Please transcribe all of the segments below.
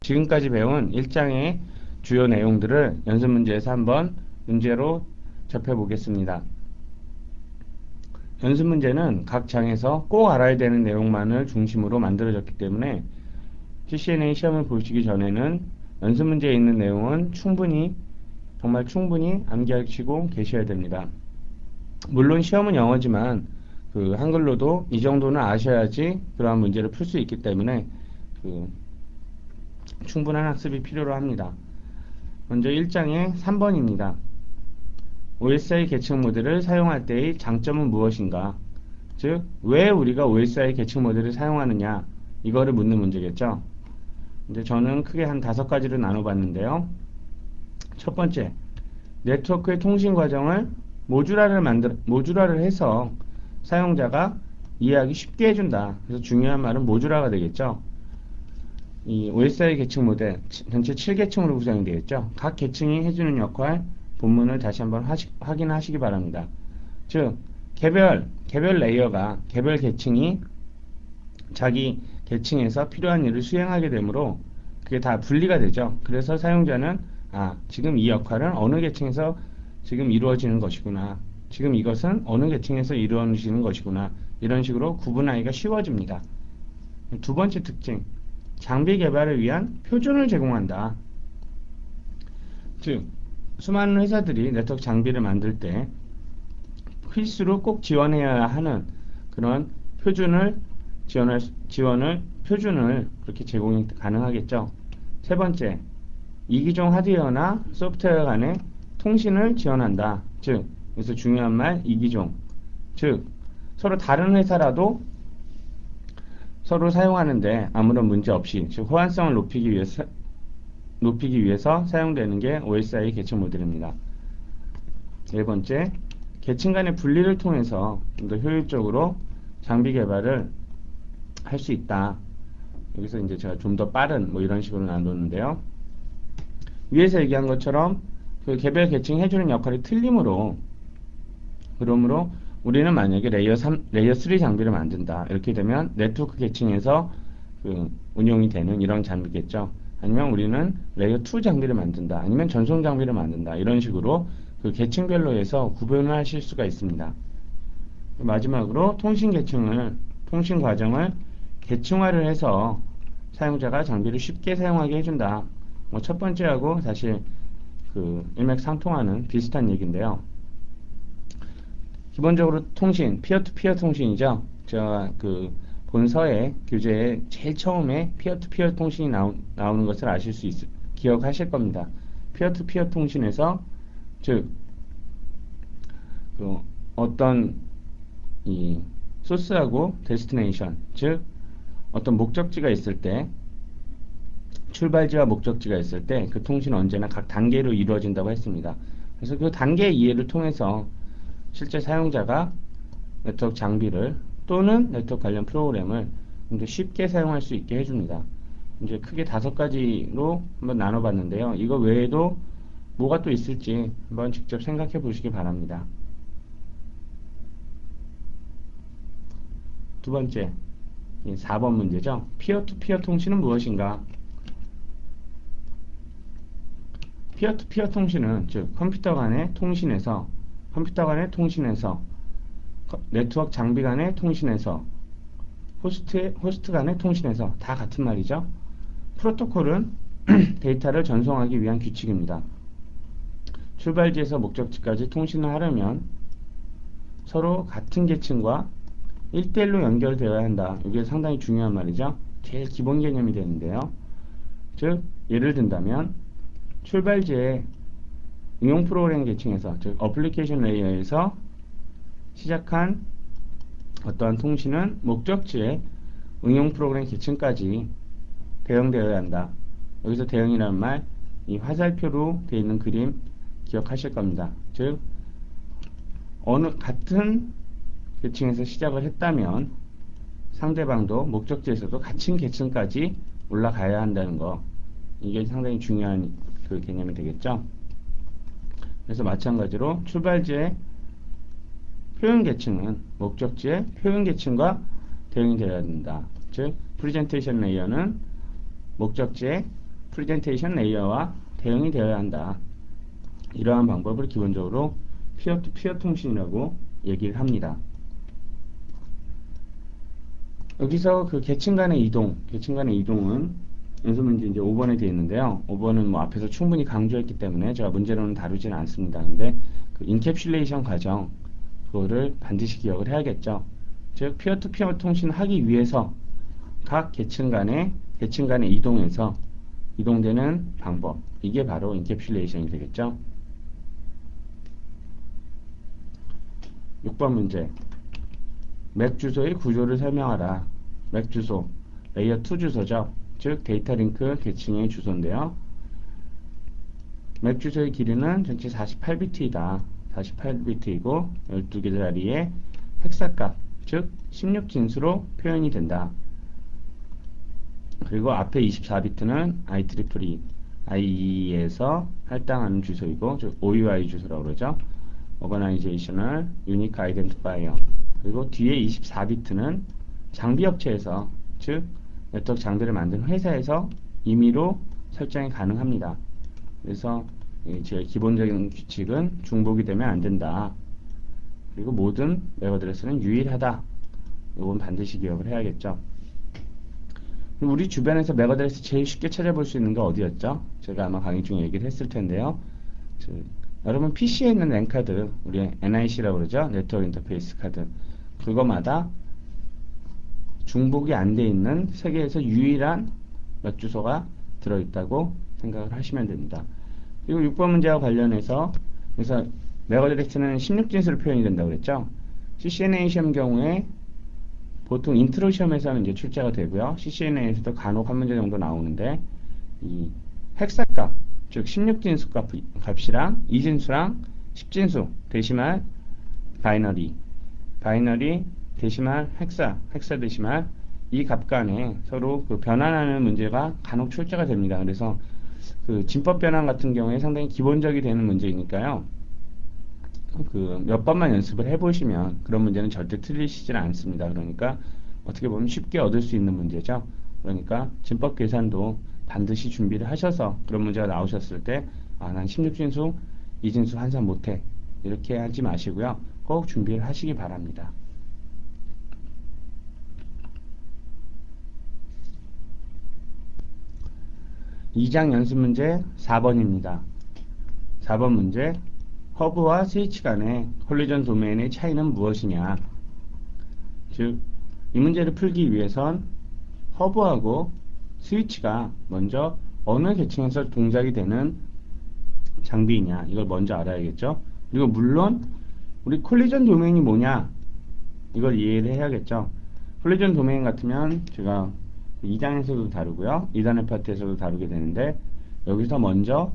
지금까지 배운 1장의 주요 내용들을 연습 문제에서 한번 문제로 접해 보겠습니다. 연습 문제는 각 장에서 꼭 알아야 되는 내용만을 중심으로 만들어졌기 때문에 CCNA 시험을 보시기 전에는 연습 문제에 있는 내용은 정말 충분히 암기하시고 계셔야 됩니다. 물론 시험은 영어지만 한글로도 이 정도는 아셔야지 그러한 문제를 풀 수 있기 때문에 충분한 학습이 필요로 합니다. 먼저 1장의 3번입니다. OSI 계층 모델을 사용할 때의 장점은 무엇인가? 즉, 왜 우리가 OSI 계층 모델을 사용하느냐? 이거를 묻는 문제겠죠. 근데 저는 크게 한 5가지로 나눠봤는데요. 첫 번째, 네트워크의 통신 과정을 모듈화를 해서 사용자가 이해하기 쉽게 해준다. 그래서 중요한 말은 모듈화가 되겠죠. 이 OSI 계층 모델 전체 7계층으로 구성이 되겠죠. 각 계층이 해주는 역할, 본문을 다시 한번 확인하시기 바랍니다. 즉, 개별 레이어가, 개별 계층이 자기 계층에서 필요한 일을 수행하게 되므로 그게 다 분리가 되죠. 그래서 사용자는 지금 이 역할은 어느 계층에서 지금 이루어지는 것이구나. 지금 이것은 어느 계층에서 이루어지는 것이구나. 이런 식으로 구분하기가 쉬워집니다. 두 번째 특징, 장비 개발을 위한 표준을 제공한다. 즉, 수많은 회사들이 네트워크 장비를 만들 때 필수로 꼭 지원해야 하는 그런 표준을 그렇게 제공이 가능하겠죠. 세 번째, 이기종 하드웨어나 소프트웨어 간의 통신을 지원한다. 즉, 여기서 중요한 말, 이기종. 즉, 서로 다른 회사라도 서로 사용하는데 아무런 문제 없이, 즉 호환성을 높이기 위해서 사용되는 게 OSI 계층 모델입니다. 네 번째, 계층 간의 분리를 통해서 좀 더 효율적으로 장비 개발을 할 수 있다. 여기서 이제 제가 좀 더 빠른 이런 식으로 나눴는데요. 위에서 얘기한 것처럼 그 개별 계층이 해주는 역할이 틀리므로, 그러므로 우리는 만약에 레이어 3 장비를 만든다. 이렇게 되면 네트워크 계층에서 운용이 되는 이런 장비겠죠. 아니면 우리는 레이어 2 장비를 만든다. 아니면 전송 장비를 만든다. 이런 식으로 그 계층별로 해서 구분을 하실 수가 있습니다. 마지막으로 통신 과정을 계층화를 해서 사용자가 장비를 쉽게 사용하게 해준다. 첫 번째하고 사실 일맥상통하는 비슷한 얘기인데요. 기본적으로 통신, 피어투피어 통신이죠. 제가 본서의 교재에 제일 처음에 피어투피어 통신이 나오는 것을 기억하실 겁니다. 피어투피어 통신에서, 즉, 어떤 이 소스하고 데스티네이션, 즉, 어떤 목적지가 있을 때, 출발지와 목적지가 있을 때 그 통신은 언제나 각 단계로 이루어진다고 했습니다. 그래서 그 단계 이해를 통해서 실제 사용자가 네트워크 장비를 또는 네트워크 관련 프로그램을 좀 더 쉽게 사용할 수 있게 해줍니다. 이제 크게 5가지로 한번 나눠봤는데요. 이거 외에도 뭐가 또 있을지 한번 직접 생각해 보시기 바랍니다. 두 번째, 4번 문제죠. 피어투피어 통신은 무엇인가? 피어투피어 통신은, 즉 컴퓨터 간의 통신에서, 네트워크 장비 간의 통신에서, 호스트 간의 통신에서 다 같은 말이죠. 프로토콜은 데이터를 전송하기 위한 규칙입니다. 출발지에서 목적지까지 통신을 하려면 서로 같은 계층과 1대1로 연결되어야 한다. 이게 상당히 중요한 말이죠. 제일 기본 개념이 되는데요. 즉, 예를 든다면 출발지에 응용 프로그램 계층에서, 즉 어플리케이션 레이어에서 시작한 어떠한 통신은 목적지의 응용 프로그램 계층까지 대응되어야 한다. 여기서 대응이라는 말, 이 화살표로 되어 있는 그림 기억하실 겁니다. 즉, 같은 계층에서 시작을 했다면 상대방도 목적지에서도 같은 계층까지 올라가야 한다는 거, 이게 상당히 중요한 개념이 되겠죠. 그래서 마찬가지로 출발지의 표현 계층은 목적지의 표현 계층과 대응이 되어야 된다. 즉, 프레젠테이션 레이어는 목적지의 프레젠테이션 레이어와 대응이 되어야 한다. 이러한 방법을 기본적으로 피어-투-피어 통신이라고 얘기를 합니다. 여기서 그 계층 간의 이동은 연습 문제 이제 5번에 되어 있는데요. 5번은 뭐 앞에서 충분히 강조했기 때문에 제가 문제로는 다루지는 않습니다. 근데 그 인캡슐레이션 과정, 그거를 반드시 기억을 해야겠죠. 즉, 피어-투-피어 통신을 하기 위해서 각 계층 간의 이동되는 방법. 이게 바로 인캡슐레이션이 되겠죠. 6번 문제. 맥 주소의 구조를 설명하라. 맥 주소, 레이어 2 주소죠. 즉 데이터 링크 계층의 주소인데요. 맥 주소의 길이는 전체 48비트이다. 48비트이고 12개 자리에 헥사값, 즉 16진수로 표현이 된다. 그리고 앞에 24비트는 IEEE에서 할당하는 주소이고, 즉 OUI 주소라고 그러죠. Organizational Unique Identifier. 그리고 뒤에 24비트는 장비 업체에서, 즉 네트워크 장비를 만든 회사에서 임의로 설정이 가능합니다. 그래서 제일 기본적인 규칙은 중복이 되면 안 된다. 그리고 모든 맥 어드레스는 유일하다. 이건 반드시 기억을 해야겠죠. 우리 주변에서 맥 어드레스 제일 쉽게 찾아볼 수 있는 게 어디였죠? 제가 아마 강의 중에 얘기를 했을 텐데요. 여러분 PC에 있는 랜카드, 우리 NIC라고 그러죠? 네트워크 인터페이스 카드. 그거마다 중복이 안 돼 있는 세계에서 유일한 맥 주소가 들어있다고 생각을 하시면 됩니다. 그리고 6번 문제와 관련해서, 그래서 맥 어드레스는 16진수로 표현이 된다고 그랬죠? CCNA 시험 경우에 보통 인트로 시험에서는 이제 출제가 되고요. CCNA에서도 간혹 한 문제 정도 나오는데, 이 헥사값, 즉 16진수 값이랑 2진수랑 10진수, 데시말, 바이너리 데시말, 헥사 데시말, 이 값 간에 서로 그 변환하는 문제가 간혹 출제가 됩니다. 그래서 그 진법 변환 같은 경우에 상당히 기본적이 되는 문제이니까요. 그 몇 번만 연습을 해보시면 그런 문제는 절대 틀리시질 않습니다. 그러니까 어떻게 보면 쉽게 얻을 수 있는 문제죠. 그러니까 진법 계산도 반드시 준비를 하셔서 그런 문제가 나오셨을 때, 아, 난 16진수, 2진수 환산 못해, 이렇게 하지 마시고요. 꼭 준비를 하시기 바랍니다. (2장) 연습 문제 4번입니다. 4번 문제. 허브와 스위치 간의 콜리전 도메인의 차이는 무엇이냐? 즉, 이 문제를 풀기 위해선 허브하고 스위치가 먼저 어느 계층에서 동작이 되는 장비이냐, 이걸 먼저 알아야겠죠. 그리고 물론 우리 콜리전 도메인이 뭐냐, 이걸 이해를 해야겠죠. 콜리전 도메인 같으면 제가 2장에서도 다루고요, 2단의 파트에서도 다루게 되는데, 여기서 먼저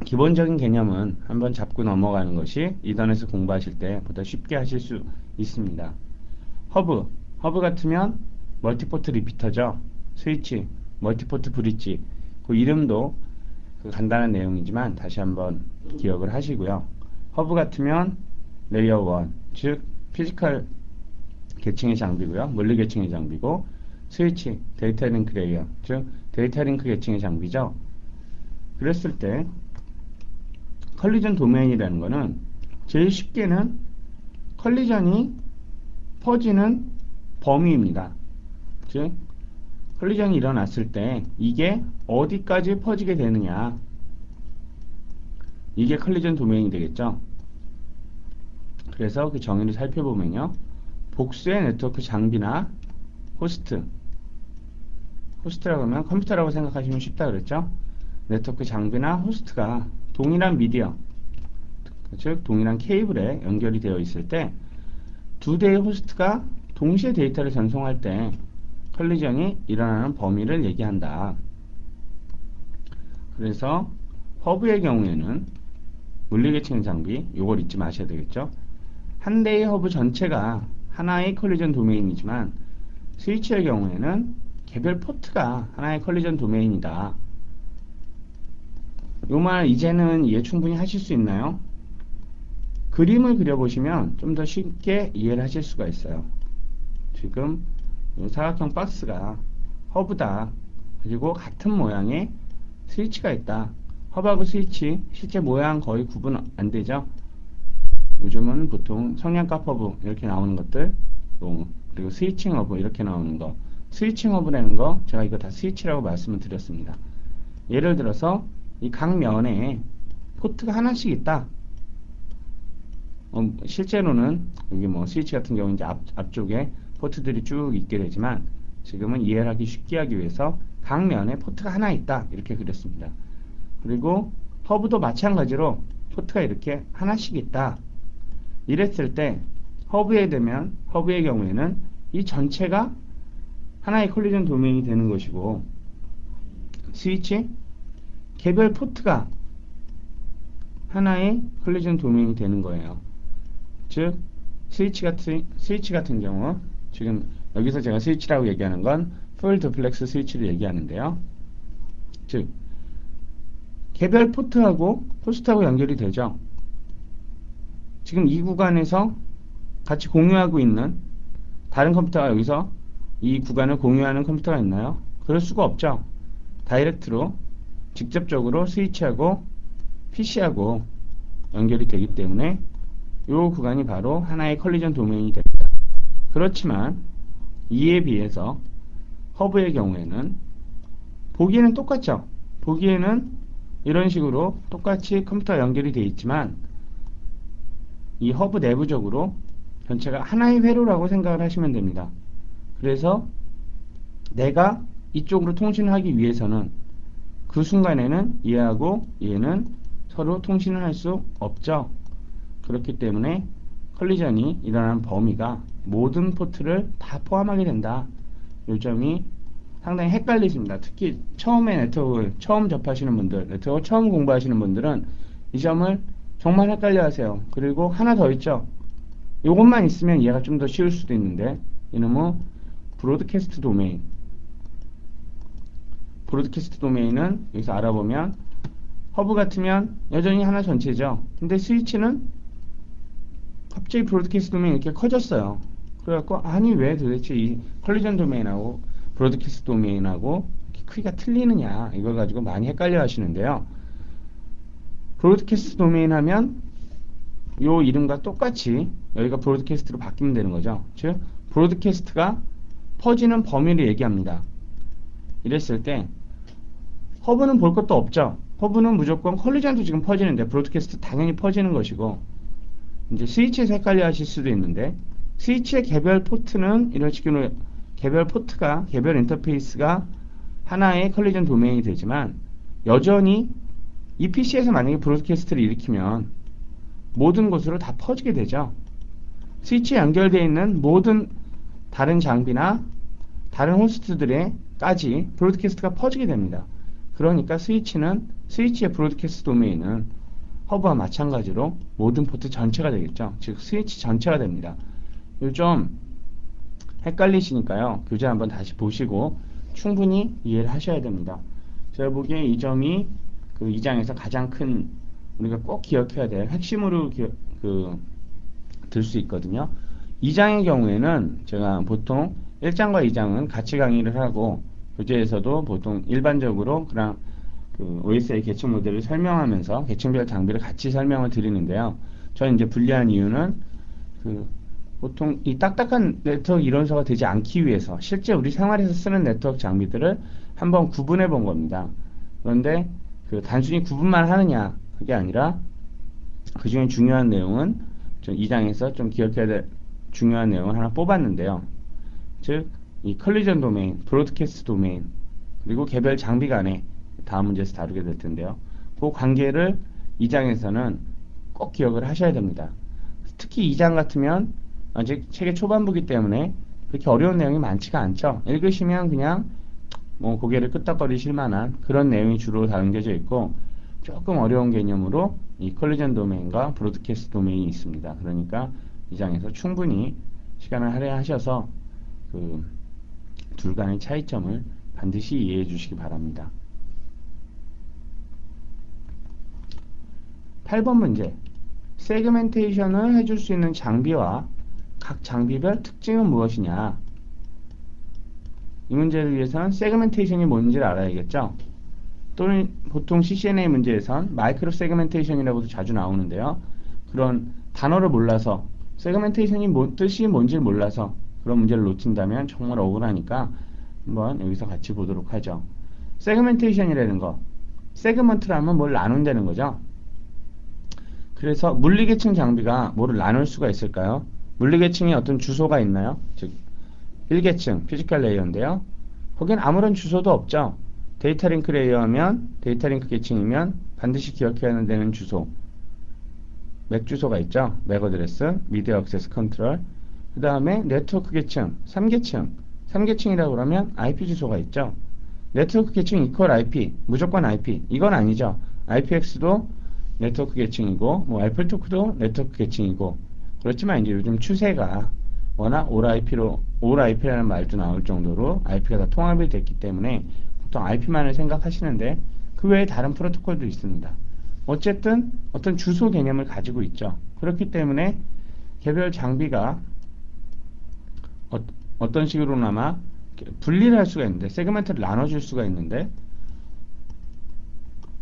기본적인 개념은 한번 잡고 넘어가는 것이 2단에서 공부하실 때 보다 쉽게 하실 수 있습니다. 허브 같으면 멀티포트 리피터죠. 스위치, 멀티포트 브릿지. 그 이름도 그 간단한 내용이지만 다시 한번 기억을 하시고요. 허브 같으면 레이어 1, 즉 피지컬 계층의 장비고요. 물리 계층의 장비고, 스위치, 데이터 링크 레이어, 즉 데이터 링크 계층의 장비죠. 그랬을 때 컬리전 도메인이라는 거는 제일 쉽게는 컬리전이 퍼지는 범위입니다. 즉 컬리전이 일어났을 때 이게 어디까지 퍼지게 되느냐, 이게 컬리전 도메인이 되겠죠. 그래서 그 정의를 살펴보면요, 복수의 네트워크 장비나 호스트라고 하면 컴퓨터라고 생각하시면 쉽다 그랬죠. 네트워크 장비나 호스트가 동일한 미디어, 즉 동일한 케이블에 연결이 되어 있을 때 두 대의 호스트가 동시에 데이터를 전송할 때 컬리전이 일어나는 범위를 얘기한다. 그래서 허브의 경우에는 물리계층 장비, 요걸 잊지 마셔야 되겠죠. 한 대의 허브 전체가 하나의 컬리전 도메인이지만, 스위치의 경우에는 개별 포트가 하나의 컬리전 도메인이다. 요 말 이제는 이해 충분히 하실 수 있나요? 그림을 그려보시면 좀 더 쉽게 이해를 하실 수가 있어요. 지금 요 사각형 박스가 허브다 그리고 같은 모양의 스위치가 있다. 허브하고 스위치 실제 모양 거의 구분 안 되죠. 요즘은 보통 성냥갑 허브 이렇게 나오는 것들, 그리고 스위칭 허브 이렇게 나오는 거, 스위칭 허브라는 거 제가 이거 다 스위치라고 말씀을 드렸습니다. 예를 들어서 이 각 면에 포트가 하나씩 있다. 실제로는 여기 뭐 스위치 같은 경우 이제 앞쪽에 포트들이 쭉 있게 되지만, 지금은 이해를 하기 쉽게 하기 위해서 각 면에 포트가 하나 있다 이렇게 그렸습니다. 그리고 허브도 마찬가지로 포트가 이렇게 하나씩 있다. 이랬을 때 허브의 경우에는 이 전체가 하나의 컬리전 도메인이 되는 것이고, 스위치 개별 포트가 하나의 컬리전 도메인이 되는 거예요. 즉 스위치 같은 경우, 지금 여기서 제가 스위치라고 얘기하는 건 풀 듀플렉스 스위치를 얘기하는데요. 즉 개별 포트하고 호스트하고 연결이 되죠. 지금 이 구간에서 같이 공유하고 있는 다른 컴퓨터가 여기서 이 구간을 공유하는 컴퓨터가 있나요? 그럴 수가 없죠. 다이렉트로 직접적으로 스위치하고 PC하고 연결이 되기 때문에 이 구간이 바로 하나의 컬리전 도메인이 됩니다. 그렇지만 이에 비해서 허브의 경우에는 보기에는 똑같죠. 보기에는 이런 식으로 똑같이 컴퓨터와 연결이 되어 있지만, 이 허브 내부적으로 전체가 하나의 회로라고 생각을 하시면 됩니다. 그래서 내가 이쪽으로 통신을 하기 위해서는 그 순간에는 얘하고 얘는 서로 통신을 할 수 없죠. 그렇기 때문에 컬리전이 일어나는 범위가 모든 포트를 다 포함하게 된다. 이 점이 상당히 헷갈리십니다. 특히 처음에 네트워크를 처음 접하시는 분들, 네트워크 처음 공부하시는 분들은 이 점을 정말 헷갈려 하세요. 그리고 하나 더 있죠. 이것만 있으면 이해가 좀 더 쉬울 수도 있는데, 이놈의 브로드캐스트 도메인. 브로드캐스트 도메인은 여기서 알아보면 허브 같으면 여전히 하나 전체죠. 근데 스위치는 갑자기 브로드캐스트 도메인이 이렇게 커졌어요. 그래갖고 아니 왜 도대체 이 컬리전 도메인하고 브로드캐스트 도메인하고 크기가 틀리느냐, 이걸 가지고 많이 헷갈려 하시는데요. 브로드캐스트 도메인 하면 요 이름과 똑같이 여기가 브로드캐스트로 바뀌면 되는 거죠. 즉 브로드캐스트가 퍼지는 범위를 얘기합니다. 이랬을 때 허브는 볼 것도 없죠. 허브는 무조건 컬리전도 지금 퍼지는데 브로드캐스트 당연히 퍼지는 것이고, 이제 스위치에서 헷갈려 하실 수도 있는데, 스위치의 개별 포트는 이런 식으로 개별 포트가, 개별 인터페이스가 하나의 컬리전 도메인이 되지만, 여전히 이 PC에서 만약에 브로드캐스트를 일으키면 모든 곳으로 다 퍼지게 되죠. 스위치에 연결되어 있는 모든 다른 장비나 다른 호스트들에까지 브로드캐스트가 퍼지게 됩니다. 그러니까 스위치의 브로드캐스트 도메인은 허브와 마찬가지로 모든 포트 전체가 되겠죠. 즉 스위치 전체가 됩니다. 좀 헷갈리시니까요, 교재 한번 다시 보시고 충분히 이해를 하셔야 됩니다. 제가 보기에 이 점이 그 2장에서 가장 큰, 우리가 꼭 기억해야 될 핵심으로 들 수 있거든요. 2장의 경우에는 제가 보통 1장과 2장은 같이 강의를 하고, 교재에서도 보통 일반적으로 그냥 그 OSI 계층 모델을 설명하면서 계층별 장비를 같이 설명을 드리는데요. 저는 이제 분리한 이유는 보통 이 딱딱한 네트워크 이론서가 되지 않기 위해서 실제 우리 생활에서 쓰는 네트워크 장비들을 한번 구분해 본 겁니다. 그런데 단순히 구분만 하느냐, 그게 아니라 그 중에 중요한 내용은 2장에서 좀 기억해야 될 중요한 내용을 하나 뽑았는데요. 즉 이 컬리전 도메인, 브로드캐스트 도메인, 그리고 개별 장비 간에 다음 문제에서 다루게 될 텐데요. 그 관계를 2장에서는 꼭 기억을 하셔야 됩니다. 특히 2장 같으면 아직 책의 초반부기 때문에 그렇게 어려운 내용이 많지가 않죠. 읽으시면 그냥 뭐 고개를 끄덕거리실 만한 그런 내용이 주로 담겨져 있고, 조금 어려운 개념으로 이 컬리전 도메인과 브로드캐스트 도메인이 있습니다. 그러니까 2장에서 충분히 시간을 할애하셔서 둘 간의 차이점을 반드시 이해해 주시기 바랍니다. 8번 문제. 세그멘테이션을 해줄 수 있는 장비와 각 장비별 특징은 무엇이냐? 이 문제를 위해서는 세그멘테이션이 뭔지를 알아야겠죠. 또는 보통 CCNA 문제에선 마이크로 세그멘테이션이라고도 자주 나오는데요. 그런 단어를 몰라서 세그멘테이션이 뜻이 뭔지를 몰라서 그런 문제를 놓친다면 정말 억울하니까 한번 여기서 같이 보도록 하죠. 세그멘테이션이라는 거, 세그먼트라면 뭘 나눈다는 거죠. 그래서 물리계층 장비가 뭐를 나눌 수가 있을까요? 물리계층에 어떤 주소가 있나요? 즉 1계층 피지컬 레이어인데요. 거긴 아무런 주소도 없죠. 데이터 링크 레이어하면 데이터 링크 계층이면 반드시 기억해야 되는 주소, 맥 주소가 있죠. 맥 어드레스, 미디어 액세스 컨트롤. 그 다음에 네트워크 계층 3계층, 3계층이라고 그러면 IP 주소가 있죠. 네트워크 계층 이퀄 IP, 무조건 IP. 이건 아니죠. IPX도 네트워크 계층이고, 뭐 알플토크도 네트워크 계층이고. 그렇지만 이제 요즘 추세가 워낙 올 IP라는 말도 나올 정도로 IP가 다 통합이 됐기 때문에 보통 IP만을 생각하시는데 그 외에 다른 프로토콜도 있습니다. 어쨌든 어떤 주소 개념을 가지고 있죠. 그렇기 때문에 개별 장비가 어떤 식으로나마 분리를 할 수가 있는데 세그멘트를 나눠줄 수가 있는데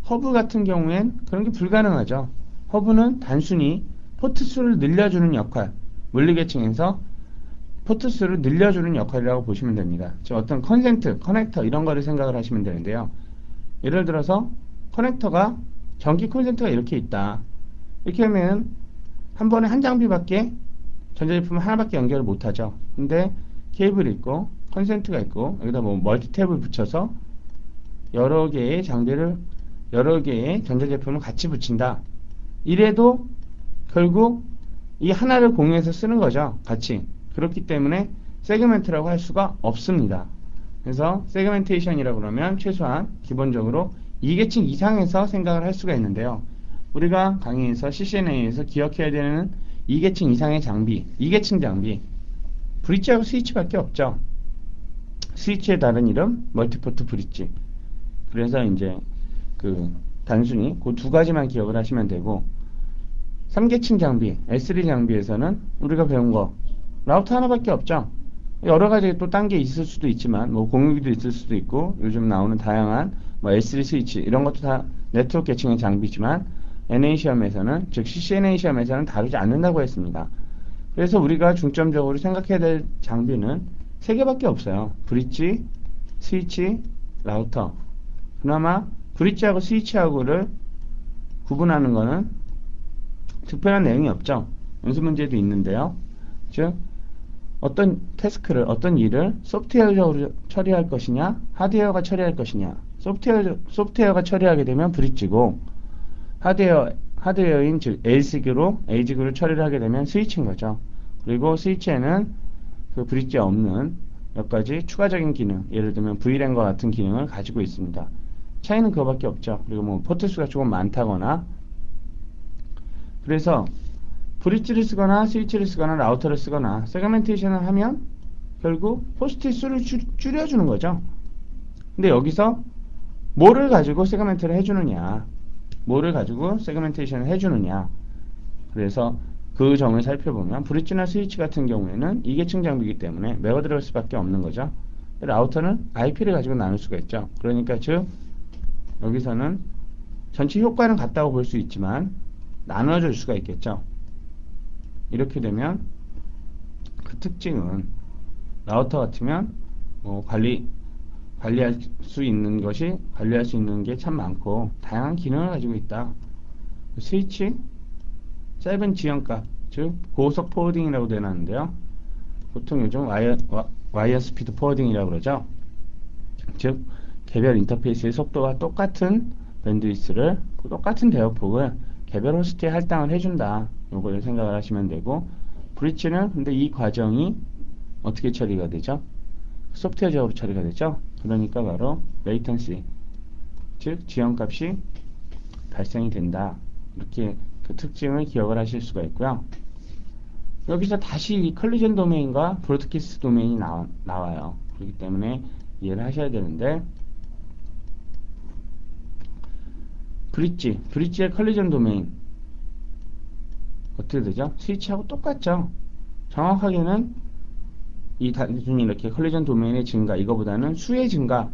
허브 같은 경우엔 그런 게 불가능하죠. 허브는 단순히 포트 수를 늘려주는 역할, 물리계층에서 포트 수를 늘려주는 역할이라고 보시면 됩니다. 즉 어떤 컨센트, 커넥터 이런 거를 생각을 하시면 되는데요. 예를 들어서 커넥터가 전기 콘센트가 이렇게 있다. 이렇게 하면 한 번에 한 장비밖에 전자제품 하나밖에 연결을 못하죠. 근데 케이블이 있고 컨센트가 있고 여기다 뭐 멀티탭을 붙여서 여러 개의 장비를 여러 개의 전자제품을 같이 붙인다. 이래도 결국 이 하나를 공유해서 쓰는 거죠. 같이. 그렇기 때문에 세그멘트라고 할 수가 없습니다. 그래서 세그멘테이션이라고 그러면 최소한 기본적으로 2계층 이상에서 생각을 할 수가 있는데요. 우리가 강의에서 CCNA에서 기억해야 되는 2계층 이상의 장비, 2계층 장비 브릿지하고 스위치밖에 없죠. 스위치의 다른 이름 멀티포트 브릿지. 그래서 이제 단순히 그 두 가지만 기억을 하시면 되고 3계층 장비, S3 장비에서는 우리가 배운 거 라우터 하나밖에 없죠. 여러 가지 또 딴 게 있을 수도 있지만 뭐 공유기도 있을 수도 있고 요즘 나오는 다양한 뭐 S3 스위치 이런 것도 다 네트워크 계층의 장비지만 NA 시험에서는 즉 CCNA 시험에서는 다루지 않는다고 했습니다. 그래서 우리가 중점적으로 생각해야 될 장비는 세 개밖에 없어요. 브릿지, 스위치, 라우터. 그나마 브릿지하고 스위치하고를 구분하는 거는 특별한 내용이 없죠. 연습 문제도 있는데요. 즉 어떤 태스크를 어떤 일을 소프트웨어적으로 처리할 것이냐 하드웨어가 처리할 것이냐 소프트웨어가 처리하게 되면 브릿지고 하드웨어인 즉 에이지그로 처리를 하게 되면 스위치인 거죠. 그리고 스위치에는 그 브릿지에 없는 몇 가지 추가적인 기능 예를 들면 VLAN과 같은 기능을 가지고 있습니다. 차이는 그거밖에 없죠. 그리고 뭐 포트 수가 조금 많다거나 그래서 브릿지를 쓰거나 스위치를 쓰거나 라우터를 쓰거나 세그멘테이션을 하면 결국 호스트 수를 줄여주는 거죠. 근데 여기서 뭐를 가지고 세그멘트를 해주느냐 뭐를 가지고 세그멘테이션을 해주느냐 그래서 그 점을 살펴보면 브릿지나 스위치 같은 경우에는 2계층 장비이기 때문에 매어 들어갈 수밖에 없는 거죠. 라우터는 IP를 가지고 나눌 수가 있죠. 그러니까 즉 여기서는 전체 효과는 같다고 볼 수 있지만 나눠줄 수가 있겠죠. 이렇게 되면 그 특징은 라우터 같으면 뭐 관리할 수 있는 게 참 많고 다양한 기능을 가지고 있다. 스위치 짧은 지연값 즉 고속 포워딩이라고 되어놨는데요. 보통 요즘 와이어 스피드 포워딩이라고 그러죠. 즉 개별 인터페이스의 속도와 똑같은 밴드위스를 똑같은 대역폭을 개별 호스트에 할당을 해준다. 요걸 생각을 하시면 되고 브릿지는 근데 이 과정이 어떻게 처리가 되죠? 소프트웨어적으로 처리가 되죠. 그러니까 바로 레이턴시 즉 지연값이 발생이 된다. 이렇게 그 특징을 기억을 하실 수가 있고요. 여기서 다시 이 컬리전 도메인과 브로드캐스트 도메인이 나와요. 그렇기 때문에 이해를 하셔야 되는데 브릿지의 컬리전 도메인 어떻게 되죠? 스위치하고 똑같죠. 정확하게는 이 단순히 이렇게 컬리전 도메인의 증가 이거보다는 수의 증가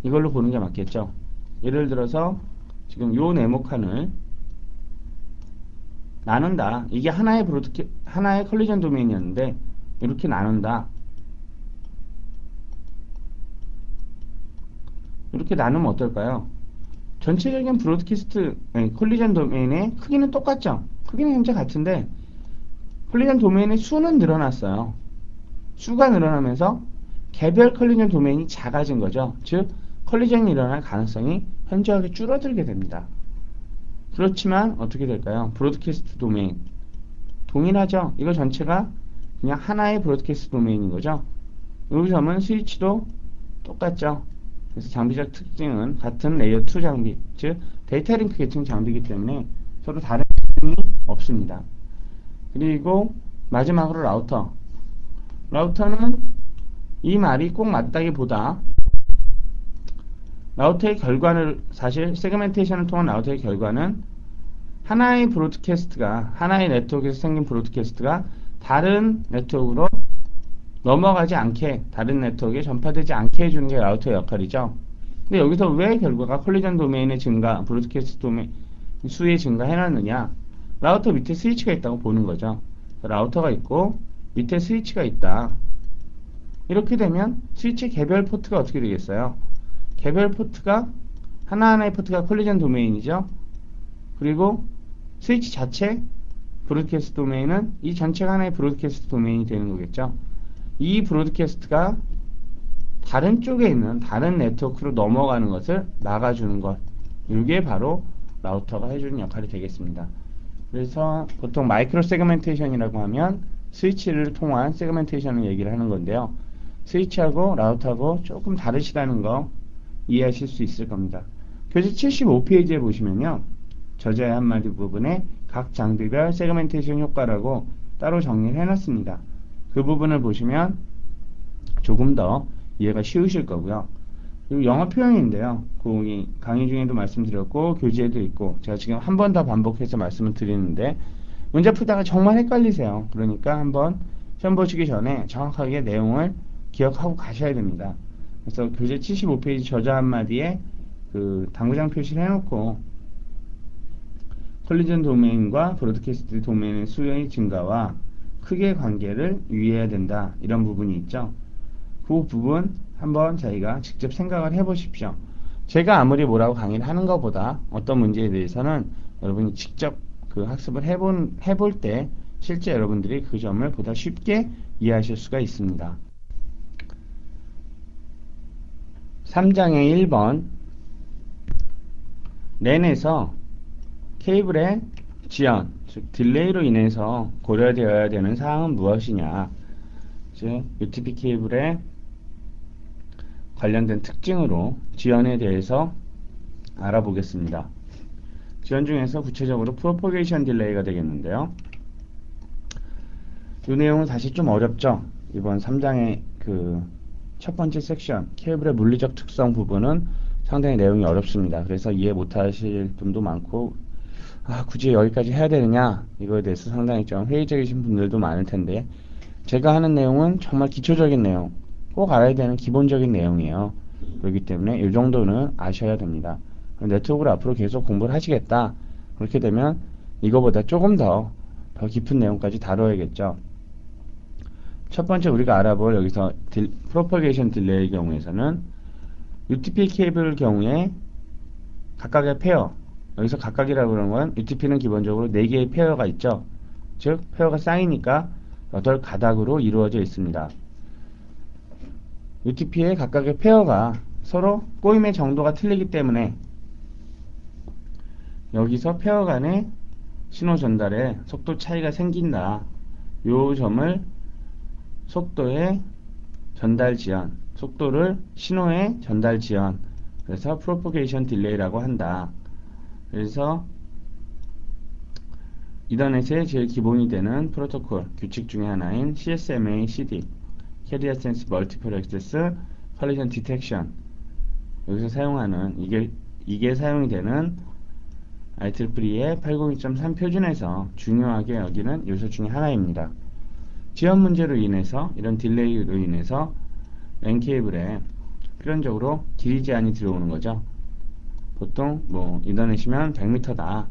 이걸로 보는 게 맞겠죠. 예를 들어서 지금 요 네모칸을 나눈다. 이게 하나의 컬리전 도메인이었는데 이렇게 나눈다. 이렇게 나누면 어떨까요? 전체적인 컬리전 도메인의 크기는 똑같죠? 크기는 현재 같은데 컬리전 도메인의 수는 늘어났어요. 수가 늘어나면서 개별 컬리전 도메인이 작아진 거죠. 즉 컬리전이 일어날 가능성이 현저하게 줄어들게 됩니다. 그렇지만 어떻게 될까요? 브로드캐스트 도메인 동일하죠? 이거 전체가 그냥 하나의 브로드캐스트 도메인인 거죠. 이 점은 스위치도 똑같죠. 그래서 장비적 특징은 같은 레이어 2 장비, 즉 데이터 링크 계층 장비이기 때문에 서로 다른 점이 없습니다. 그리고 마지막으로 라우터는 이 말이 꼭 맞다기보다 라우터의 결과를 사실 세그멘테이션을 통한 라우터의 결과는 하나의 네트워크에서 생긴 브로드캐스트가 다른 네트워크로 넘어가지 않게 다른 네트워크에 전파되지 않게 해주는 게 라우터의 역할이죠. 근데 여기서 왜 결과가 컬리전 도메인의 증가, 브로드캐스트 도메인 수의 증가 해놨느냐? 라우터 밑에 스위치가 있다고 보는 거죠. 라우터가 있고 밑에 스위치가 있다. 이렇게 되면 스위치 개별 포트가 어떻게 되겠어요? 개별 포트가 하나하나의 포트가 컬리전 도메인이죠. 그리고 스위치 자체 브로드캐스트 도메인은 이 전체가 하나의 브로드캐스트 도메인이 되는 거겠죠. 이 브로드캐스트가 다른 쪽에 있는 다른 네트워크로 넘어가는 것을 막아주는 것. 이게 바로 라우터가 해주는 역할이 되겠습니다. 그래서 보통 마이크로 세그멘테이션이라고 하면 스위치를 통한 세그멘테이션을 얘기를 하는 건데요. 스위치하고 라우터하고 조금 다르시다는 거 이해하실 수 있을 겁니다. 교재 75페이지에 보시면요. 저자의 한마디 부분에 각 장비별 세그멘테이션 효과라고 따로 정리를 해놨습니다. 그 부분을 보시면 조금 더 이해가 쉬우실 거고요. 그리고 영어 표현인데요. 강의 중에도 말씀드렸고 교재에도 있고 제가 지금 한 번 더 반복해서 말씀을 드리는데 문제 풀다가 정말 헷갈리세요. 그러니까 한번 시험 보시기 전에 정확하게 내용을 기억하고 가셔야 됩니다. 그래서 교재 75페이지 저자 한마디에 그 당구장 표시를 해놓고 컬리전 도메인과 브로드캐스트 도메인의 수의 증가와 크기의 관계를 유의해야 된다. 이런 부분이 있죠. 그 부분 한번 저희가 직접 생각을 해보십시오. 제가 아무리 뭐라고 강의를 하는 것보다 어떤 문제에 대해서는 여러분이 직접 그 학습을 해볼 때 실제 여러분들이 그 점을 보다 쉽게 이해하실 수가 있습니다. 3장의 1번 랜에서 케이블의 지연, 즉 딜레이로 인해서 고려되어야 되는 사항은 무엇이냐, 즉 UTP 케이블의 관련된 특징으로 지연에 대해서 알아보겠습니다. 지연 중에서 구체적으로 프로포게이션 딜레이가 되겠는데요. 이 내용은 사실 좀 어렵죠. 이번 3장의 그 첫 번째 섹션 케이블의 물리적 특성 부분은 상당히 내용이 어렵습니다. 그래서 이해 못하실 분도 많고 굳이 여기까지 해야 되느냐 이거에 대해서 상당히 좀 회의적이신 분들도 많을 텐데 제가 하는 내용은 정말 기초적인 내용, 꼭 알아야 되는 기본적인 내용이에요. 그렇기 때문에 이 정도는 아셔야 됩니다. 네트워크를 앞으로 계속 공부를 하시겠다. 그렇게 되면 이거보다 조금 더 깊은 내용까지 다뤄야겠죠. 첫 번째 우리가 알아볼 여기서 프로퍼게이션 딜레이의 경우에서는 UTP 케이블 경우에 각각의 페어, 여기서 각각이라고 그러는 건 UTP는 기본적으로 4개의 페어가 있죠. 즉 페어가 쌓이니까 8가닥으로 이루어져 있습니다. UTP의 각각의 페어가 서로 꼬임의 정도가 틀리기 때문에 여기서 페어 간의 신호 전달에 속도 차이가 생긴다. 요 점을 속도의 전달 지연, 속도를 신호의 전달 지연, 그래서 프로포게이션 딜레이라고 한다. 그래서 이더넷의 제일 기본이 되는 프로토콜 규칙 중에 하나인 CSMA CD Carrier Sense Multiple Access Collision Detection, 여기서 사용하는 이게 사용이 되는 IEEE의 802.3 표준에서 중요하게 여기는 요소 중에 하나입니다. 지연 문제로 인해서 이런 딜레이로 인해서 N 케이블에 필연적으로 길이 제한이 들어오는 거죠. 보통 뭐 이더넷이면 100m다.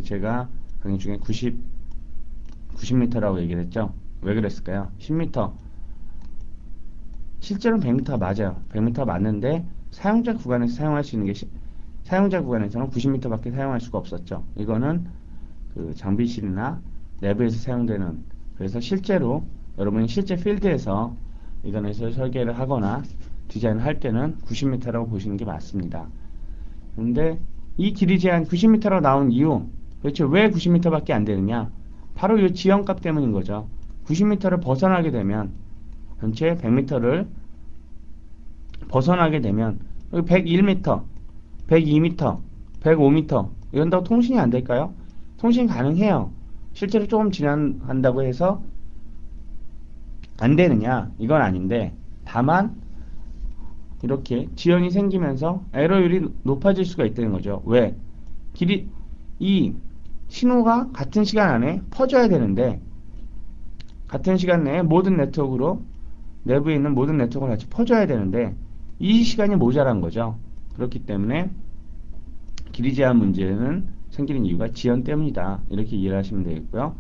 제가 강의 중에 90m라고 얘기를 했죠. 왜 그랬을까요? 10m. 실제로는 100m 맞아요. 100m 맞는데 사용자 구간에서 사용할 수 있는 게 사용자 구간에서는 90m밖에 사용할 수가 없었죠. 이거는 그 장비실이나 내부에서 사용되는, 그래서 실제로 여러분이 실제 필드에서 이더넷을 설계를 하거나 디자인을 할 때는 90m라고 보시는 게 맞습니다. 근데 이 길이 제한 90m로 나온 이유, 도대체 왜 90m밖에 안 되느냐? 바로 이 지연값 때문인 거죠. 90m를 벗어나게 되면, 전체 100m를 벗어나게 되면 101m, 102m, 105m 이런다고 통신이 안 될까요? 통신 가능해요. 실제로 조금 지나간다고 해서 안 되느냐? 이건 아닌데, 다만 이렇게 지연이 생기면서 에러율이 높아질 수가 있다는 거죠. 왜? 이 신호가 같은 시간 안에 퍼져야 되는데, 같은 시간 내에 모든 네트워크로, 내부에 있는 모든 네트워크를 같이 퍼져야 되는데 이 시간이 모자란 거죠. 그렇기 때문에 길이 제한 문제는 생기는 이유가 지연 때문이다. 이렇게 이해를 하시면 되겠고요.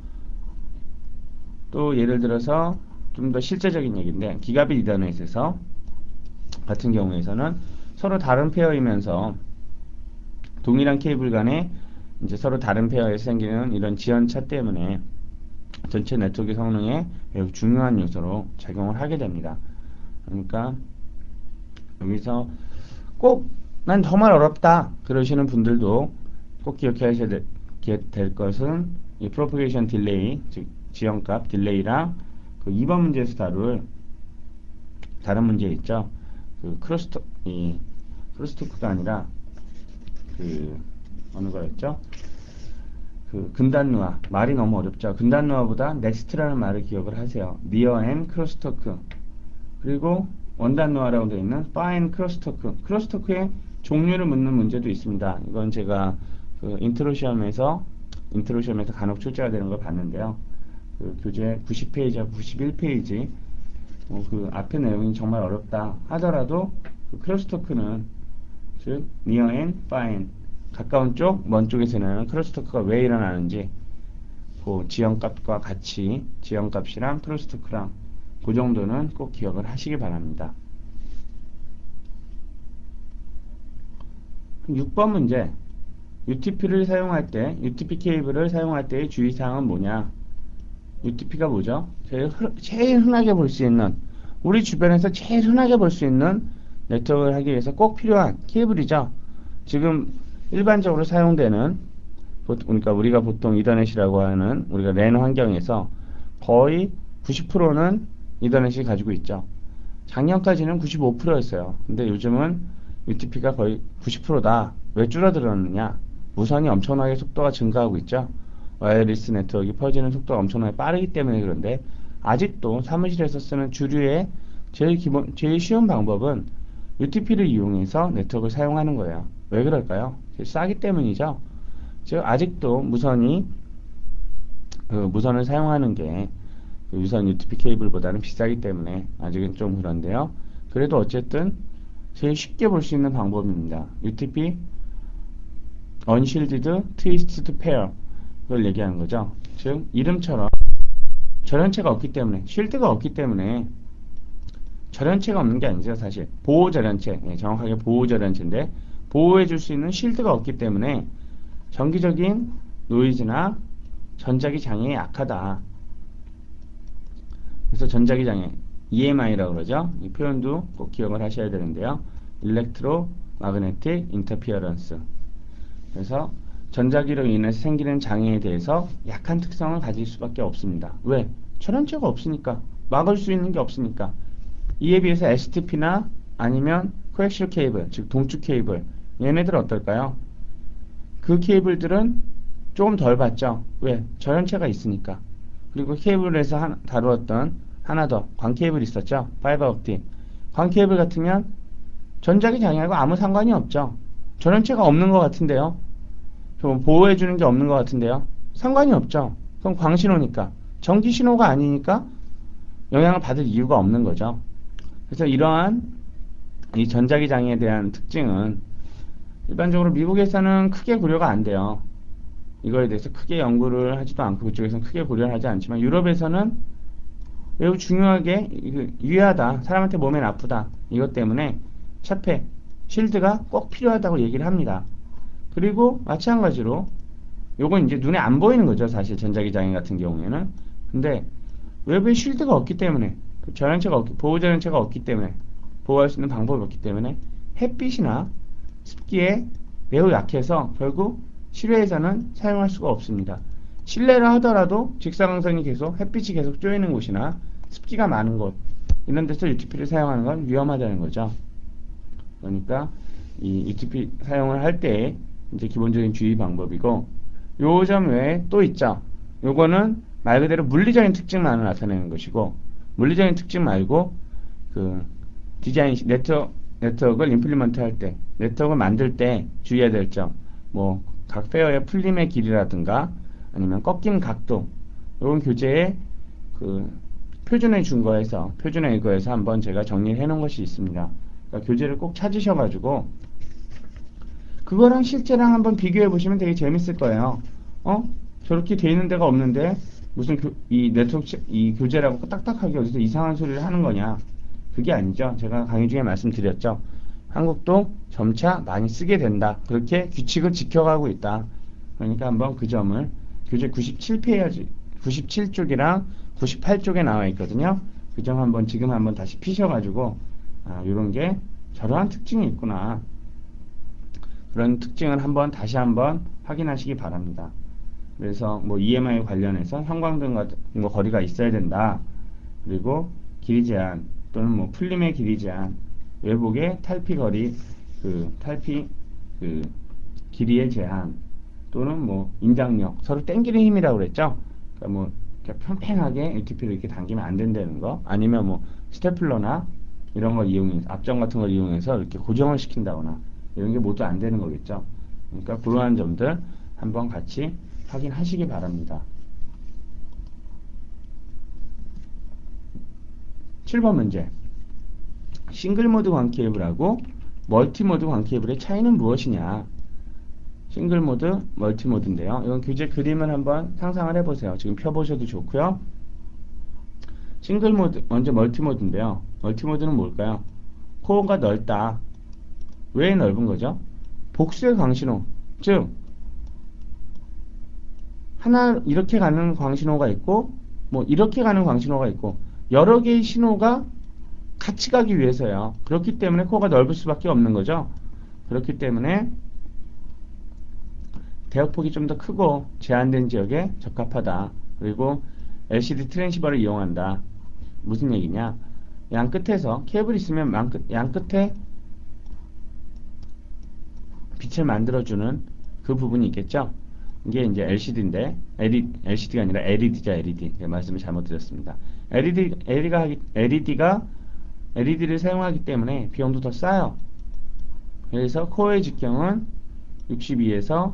또 예를 들어서 좀 더 실제적인 얘기인데, 기가빗 이더넷에서 같은 경우에서는 서로 다른 페어이면서 동일한 케이블 간에 이제 서로 다른 페어에서 생기는 이런 지연차 때문에 전체 네트워크 성능에 매우 중요한 요소로 작용을 하게 됩니다. 그러니까 여기서 꼭 난 정말 어렵다 그러시는 분들도 꼭 기억하셔야 될 것은 이 프로퍼게이션 딜레이, 즉 지연값 딜레이랑 그 2번 문제에서 다룰 다른 문제 있죠. 그 크로스토크가 아니라 그 어느 거였죠? 그 근단누아, 말이 너무 어렵죠. 근단누아보다 넥스트라는 말을 기억을 하세요. 니어 앤 크로스토크, 그리고 원단누아라고 되어 있는 파 앤 크로스토크. 크로스토크의 종류를 묻는 문제도 있습니다. 이건 제가 그 인트로 시험에서 간혹 출제가 되는 걸 봤는데요. 그 교재 90페이지와 91페이지 그 앞에 내용이 정말 어렵다 하더라도 그 크로스토크는, 즉 니어 앤 파 앤, 가까운 쪽, 먼 쪽에서 일어나는 크로스토크가 왜 일어나는지, 그 지연값과 같이 지연값이랑 크로스토크랑 그 정도는 꼭 기억을 하시기 바랍니다. 6번 문제, UTP를 사용할 때, UTP 케이블을 사용할 때의 주의사항은 뭐냐? UTP가 뭐죠? 제일 흔하게 볼 수 있는, 우리 주변에서 제일 흔하게 볼 수 있는 네트워크를 하기 위해서 꼭 필요한 케이블이죠. 지금 일반적으로 사용되는, 그러니까 우리가 보통 이더넷이라고 하는 우리가 랜 환경에서 거의 90%는 이더넷이 가지고 있죠. 작년까지는 95%였어요. 근데 요즘은 UTP가 거의 90%다. 왜 줄어들었느냐? 무선이 엄청나게 속도가 증가하고 있죠. 와이어리스 네트워크가 퍼지는 속도가 엄청나게 빠르기 때문에. 그런데 아직도 사무실에서 쓰는 주류의 제일 쉬운 방법은 UTP를 이용해서 네트워크를 사용하는 거예요. 왜 그럴까요? 싸기 때문이죠. 즉 아직도 무선을 사용하는 게 유선 UTP 케이블보다는 비싸기 때문에 아직은 좀 그런데요. 그래도 어쨌든 제일 쉽게 볼 수 있는 방법입니다. UTP Unshielded Twisted Pair, 그걸 얘기하는 거죠. 즉 이름처럼 절연체가 없기 때문에, 쉴드가 없기 때문에, 절연체가 없는 게 아니죠. 사실 보호 절연체, 정확하게 보호 절연체인데 보호해 줄 수 있는 쉴드가 없기 때문에 정기적인 노이즈나 전자기 장애에 약하다. 그래서 전자기 장애, EMI라고 그러죠. 이 표현도 꼭 기억을 하셔야 되는데요. Electromagnetic Interference. 그래서 전자기로 인해서 생기는 장애에 대해서 약한 특성을 가질 수밖에 없습니다. 왜? 절연체가 없으니까. 막을 수 있는 게 없으니까. 이에 비해서 STP나 아니면 코엑실 케이블, 즉 동축 케이블, 얘네들 어떨까요? 그 케이블들은 조금 덜 받죠. 왜? 절연체가 있으니까. 그리고 케이블에서 다루었던 하나 더 광 케이블 있었죠. 파이버 옵틱. 광 케이블 같으면 전자기 장애하고 아무 상관이 없죠. 절연체가 없는 것 같은데요. 좀 보호해주는 게 없는 것 같은데요. 상관이 없죠. 그럼 광신호니까. 전기 신호가 아니니까 영향을 받을 이유가 없는 거죠. 그래서 이러한 이 전자기 장애에 대한 특징은 일반적으로 미국에서는 크게 고려가 안 돼요. 이거에 대해서 크게 연구를 하지도 않고 그쪽에서는 크게 고려를 하지 않지만 유럽에서는 매우 중요하게 유해하다. 사람한테 몸에 나쁘다. 이것 때문에 차폐, 쉴드가 꼭 필요하다고 얘기를 합니다. 그리고 마찬가지로 요건 이제 눈에 안 보이는 거죠. 사실 전자기 장애 같은 경우에는. 근데 외부에 쉴드가 없기 때문에 보호 전연체가 없기 때문에 보호할 수 있는 방법이 없기 때문에 햇빛이나 습기에 매우 약해서 결국 실외에서는 사용할 수가 없습니다. 실내라 하더라도 직사광선이 계속 햇빛이 계속 쪼이는 곳이나 습기가 많은 곳 이런 데서 UTP를 사용하는 건 위험하다는 거죠. 그러니까 이 UTP 사용을 할 때 이제 기본적인 주의 방법이고 요 점 외에 또 있죠. 요거는 말 그대로 물리적인 특징만을 나타내는 것이고 물리적인 특징 말고 그 디자인 네트워크를 임플리먼트 할 때 네트워크를 만들 때 주의해야 될 점 뭐 각 페어의 풀림의 길이라든가 아니면 꺾인 각도 이런 교재에 그 표준에 준 거에서 표준에 이거에서 한번 제가 정리해 놓은 것이 있습니다. 그러니까 교재를 꼭 찾으셔가지고 그거랑 실제랑 한번 비교해 보시면 되게 재밌을 거예요. 저렇게 돼 있는 데가 없는데 무슨 이 네트워크 이 교재라고 딱딱하게 어디서 이상한 소리를 하는 거냐? 그게 아니죠. 제가 강의 중에 말씀드렸죠. 한국도 점차 많이 쓰게 된다. 그렇게 규칙을 지켜가고 있다. 그러니까 한번 그 점을 교재 97페이지 97쪽이랑 98쪽에 나와 있거든요. 그 점 한번 지금 한번 다시 피셔가지고 이런 게 저러한 특징이 있구나. 그런 특징을 다시 한번 확인하시기 바랍니다. 그래서 뭐 EMI 관련해서 형광등과 뭐 거리가 있어야 된다. 그리고 길이 제한 또는 뭐 풀림의 길이 제한, 외복의 탈피 거리, 탈피 길이의 제한 또는 뭐 인장력, 서로 땡기는 힘이라고 그랬죠. 그러니까 뭐 평평하게 UTP를 이렇게 당기면 안 된다는 거, 아니면 뭐 스테플러나 이런 걸 이용해서 압점 같은 걸 이용해서 이렇게 고정을 시킨다거나 이런 게 모두 안 되는 거겠죠. 그러니까 그러한 점들 한번 같이 확인하시기 바랍니다. 7번 문제. 싱글 모드 광 케이블하고 멀티 모드 광 케이블의 차이는 무엇이냐? 싱글 모드, 멀티 모드인데요. 이건 교재 그림을 한번 상상을 해보세요. 지금 펴보셔도 좋고요. 싱글 모드, 먼저 멀티 모드인데요. 멀티 모드는 뭘까요? 코어가 넓다. 왜 넓은 거죠? 복수의 광신호, 즉 하나 이렇게 가는 광신호가 있고 뭐 이렇게 가는 광신호가 있고 여러 개의 신호가 같이 가기 위해서요. 그렇기 때문에 코어가 넓을 수밖에 없는 거죠. 그렇기 때문에 대역폭이 좀 더 크고 제한된 지역에 적합하다. 그리고 LCD 트랜시버를 이용한다. 무슨 얘기냐? 양 끝에서 케이블이 있으면 양 끝에 빛을 만들어주는 그 부분이 있겠죠. 이게 이제 LCD인데 LCD가 아니라 LED죠. LED. 말씀을 잘못 드렸습니다. LED를 사용하기 때문에 비용도 더 싸요. 그래서 코어의 직경은 62에서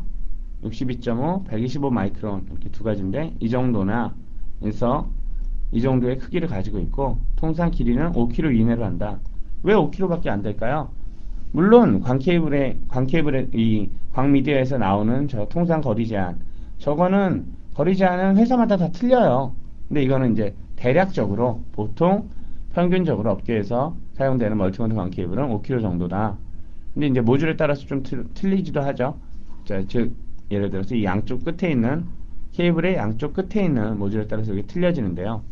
62.5, 125 마이크론 이렇게 두 가지인데 이 정도나 해서 이 정도의 크기를 가지고 있고 통상 길이는 5km 이내로 한다. 왜 5km밖에 안 될까요? 물론 광케이블의 이 광미디어에서 나오는 저 통상 거리 제한, 저거는 거리 제한은 회사마다 다 틀려요. 근데 이거는 이제 대략적으로 보통 평균적으로 업계에서 사용되는 멀티모드 광케이블은 5km 정도다. 근데 이제 모듈에 따라서 좀 틀리기도 하죠. 자, 즉 예를 들어서 이 양쪽 끝에 있는 케이블의 양쪽 끝에 있는 모듈에 따라서 이게 틀려지는데요.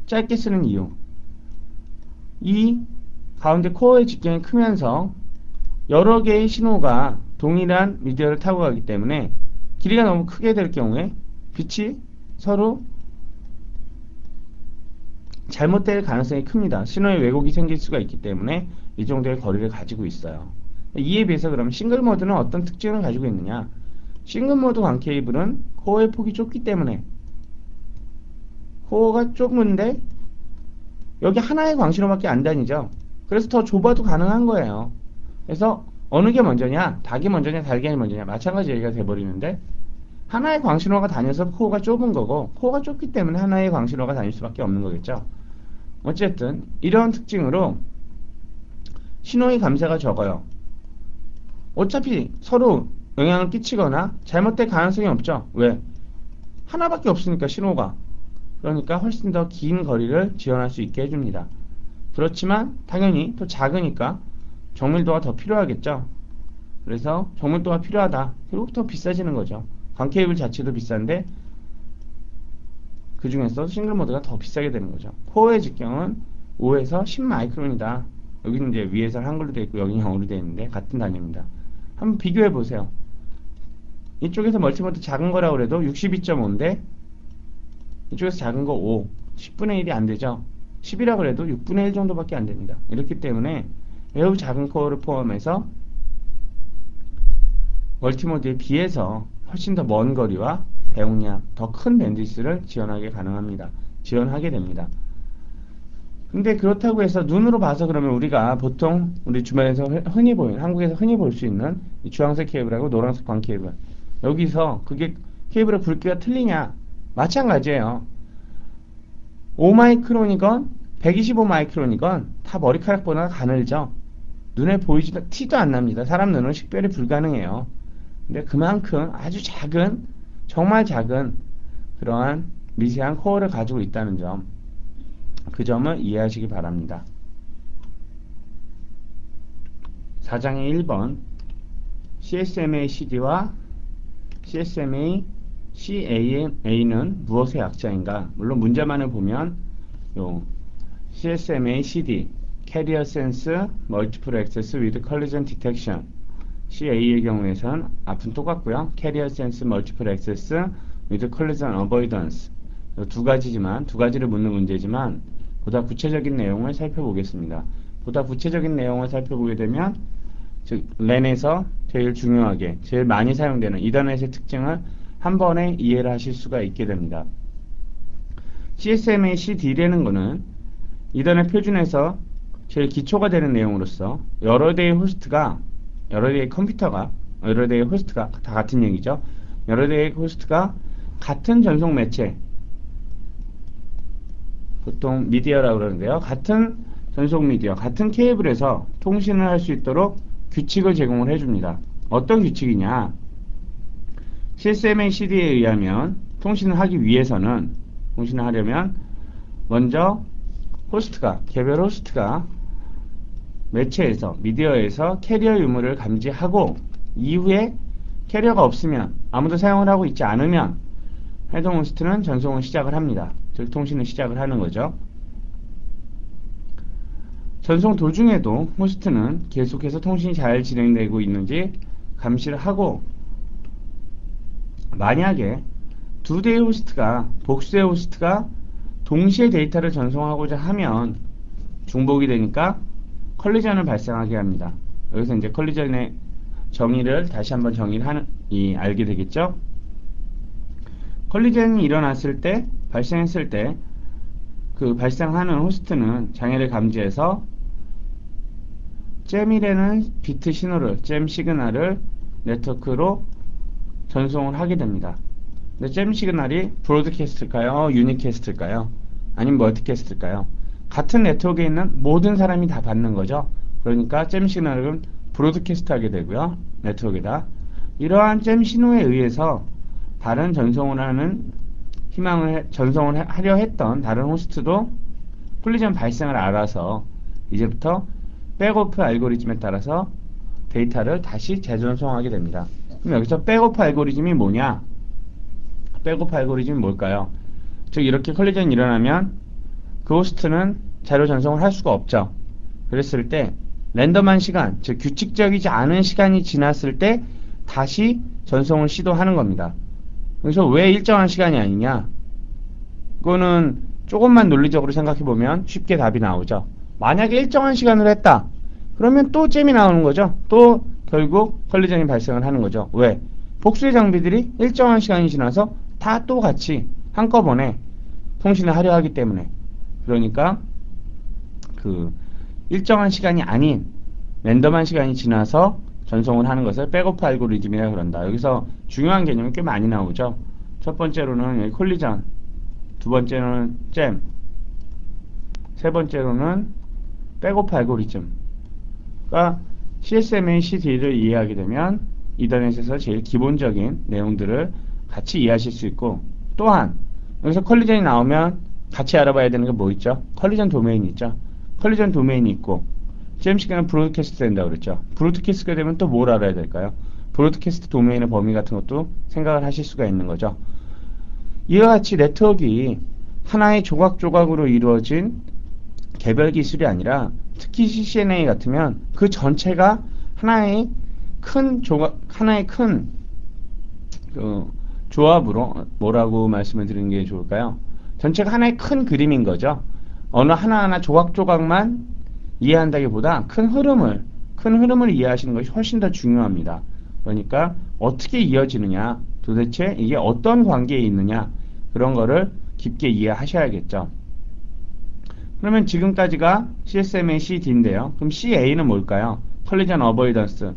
짧게 쓰는 이유, 이 가운데 코어의 직경이 크면서 여러 개의 신호가 동일한 미디어를 타고 가기 때문에 길이가 너무 크게 될 경우에 빛이 서로 잘못될 가능성이 큽니다. 신호의 왜곡이 생길 수가 있기 때문에 이 정도의 거리를 가지고 있어요. 이에 비해서 그러면 싱글 모드는 어떤 특징을 가지고 있느냐? 싱글 모드 광 케이블은 코어의 폭이 좁기 때문에 코어가 좁은데 여기 하나의 광신호밖에 안 다니죠. 그래서 더 좁아도 가능한 거예요. 그래서 어느 게 먼저냐? 닭이 먼저냐? 달걀이 먼저냐? 마찬가지 얘기가 돼버리는데 하나의 광신호가 다녀서 코어가 좁은 거고, 코어가 좁기 때문에 하나의 광신호가 다닐 수밖에 없는 거겠죠. 어쨌든 이런 특징으로 신호의 감쇄가 적어요. 어차피 서로 영향을 끼치거나 잘못될 가능성이 없죠. 왜? 하나밖에 없으니까 신호가. 그러니까 훨씬 더 긴 거리를 지원할 수 있게 해줍니다. 그렇지만 당연히 또 작으니까 정밀도가 더 필요하겠죠. 그래서 정밀도가 필요하다. 결국 더 비싸지는 거죠. 광 케이블 자체도 비싼데 그 중에서 싱글 모드가 더 비싸게 되는 거죠. 코어의 직경은 5에서 10 마이크론이다. 여기는 이제 위에서 한글로 되어 있고 여기는 영어로 되어 있는데 같은 단위입니다. 한번 비교해 보세요. 이쪽에서 멀티모드 작은 거라고 그래도 62.5인데 이쪽에서 작은 거 5, 10분의 1이 안 되죠. 10이라고 그래도 6분의 1 정도밖에 안 됩니다. 이렇기 때문에 매우 작은 코어를 포함해서 멀티모드에 비해서 훨씬 더 먼 거리와 대용량, 더 큰 밴드위스를 지원하게 됩니다. 근데 그렇다고 해서 눈으로 봐서 그러면 우리가 보통 우리 주변에서 흔히 보이는, 한국에서 흔히 볼 수 있는 이 주황색 케이블하고 노란색 광 케이블, 여기서 그게 케이블의 굵기가 틀리냐? 마찬가지예요. 5마이크론이건 125마이크론이건 다 머리카락보다 가늘죠. 눈에 보이지도 티도 안 납니다. 사람 눈은 식별이 불가능해요. 근데 그만큼 아주 작은, 정말 작은 그러한 미세한 코어를 가지고 있다는 점, 그 점을 이해하시기 바랍니다. 4장의 1번 CSMA CD와 CSMA CAMA는 무엇의 약자인가? 물론 문제만을 보면 요 CSMA CD Carrier Sense Multiple Access with Collision Detection, CA의 경우에선 앞은 똑같고요. Carrier Sense Multiple Access with Collision Avoidance, 두 가지지만, 두 가지를 묻는 문제지만 보다 구체적인 내용을 살펴보겠습니다. 보다 구체적인 내용을 살펴보게 되면 즉 랜에서 제일 중요하게 제일 많이 사용되는 이더넷의 특징을 한 번에 이해를 하실 수가 있게 됩니다. CSMA CD라는 거는 이더넷 표준에서 제일 기초가 되는 내용으로서 여러 대의 호스트가, 여러 대의 컴퓨터가, 여러 대의 호스트가 다 같은 얘기죠. 여러 대의 호스트가 같은 전송 매체, 보통 미디어라고 그러는데요. 같은 전송 미디어, 같은 케이블에서 통신을 할 수 있도록 규칙을 제공을 해줍니다. 어떤 규칙이냐? CSMA CD에 의하면 통신을 하기 위해서는, 통신을 하려면 먼저 호스트가, 개별 호스트가 매체에서, 미디어에서 캐리어 유무를 감지하고 이후에 캐리어가 없으면, 아무도 사용을 하고 있지 않으면 해당 호스트는 전송을 시작을 합니다. 즉 통신을 시작을 하는 거죠. 전송 도중에도 호스트는 계속해서 통신이 잘 진행되고 있는지 감시를 하고, 만약에 두 대의 호스트가, 복수의 호스트가 동시에 데이터를 전송하고자 하면 중복이 되니까 컬리전을 발생하게 합니다. 여기서 이제 컬리전의 정의를 다시 한번 알게 되겠죠. 컬리전이 일어났을 때, 발생했을 때 그 발생하는 호스트는 장애를 감지해서 잼이라는 비트 신호를, 잼 시그널을 네트워크로 전송을 하게 됩니다. 근데 잼 시그널이 브로드캐스트일까요? 유니캐스트일까요? 아니면 멀티캐스트일까요? 같은 네트워크에 있는 모든 사람이 다 받는 거죠. 그러니까 잼 시그널은 브로드캐스트 하게 되고요. 네트워크에다. 이러한 잼 신호에 의해서 다른 전송을 하려 했던 다른 호스트도 콜리전 발생을 알아서 이제부터 백오프 알고리즘에 따라서 데이터를 다시 재전송하게 됩니다. 그럼 여기서 백오프 알고리즘이 뭐냐? 백오프 알고리즘이 뭘까요? 즉 이렇게 컬리전이 일어나면 그 호스트는 자료 전송을 할 수가 없죠. 그랬을 때 랜덤한 시간, 즉 규칙적이지 않은 시간이 지났을 때 다시 전송을 시도하는 겁니다. 그래서 왜 일정한 시간이 아니냐? 그거는 조금만 논리적으로 생각해보면 쉽게 답이 나오죠. 만약에 일정한 시간을 했다, 그러면 또 잼이 나오는 거죠. 또 결국 컬리전이 발생을 하는 거죠. 왜? 복수의 장비들이 일정한 시간이 지나서 다 또 같이 한꺼번에 통신을 하려 하기 때문에. 그러니까 그 일정한 시간이 아닌 랜덤한 시간이 지나서 전송을 하는 것을 백오프 알고리즘이라고 그런다. 여기서 중요한 개념이 꽤 많이 나오죠. 첫 번째로는 콜리전, 두 번째로는 잼, 세 번째로는 백오프 알고리즘. 그러니까 CSMA CD를 이해하게 되면 이더넷에서 제일 기본적인 내용들을 같이 이해하실 수 있고, 또한 여기서 컬리전이 나오면 같이 알아봐야 되는 게 뭐 있죠? 컬리전 도메인이 있죠. 컬리전 도메인이 있고, GMC는 브로드캐스트 된다고 그랬죠. 브로드캐스트가 되면 또 뭘 알아야 될까요? 브로드캐스트 도메인의 범위 같은 것도 생각을 하실 수가 있는 거죠. 이와 같이 네트워크가 하나의 조각조각으로 이루어진 개별 기술이 아니라, 특히 CCNA 같으면 그 전체가 하나의 큰 조각, 하나의 큰 조합으로, 뭐라고 말씀을 드리는 게 좋을까요? 전체가 하나의 큰 그림인 거죠. 어느 하나하나 조각조각만 이해한다기보다 큰 흐름을 이해하시는 것이 훨씬 더 중요합니다. 그러니까 어떻게 이어지느냐, 도대체 이게 어떤 관계에 있느냐, 그런 거를 깊게 이해하셔야겠죠. 그러면 지금까지가 CSMA CD인데요. 그럼 CA는 뭘까요? 컬리전 어버이던스.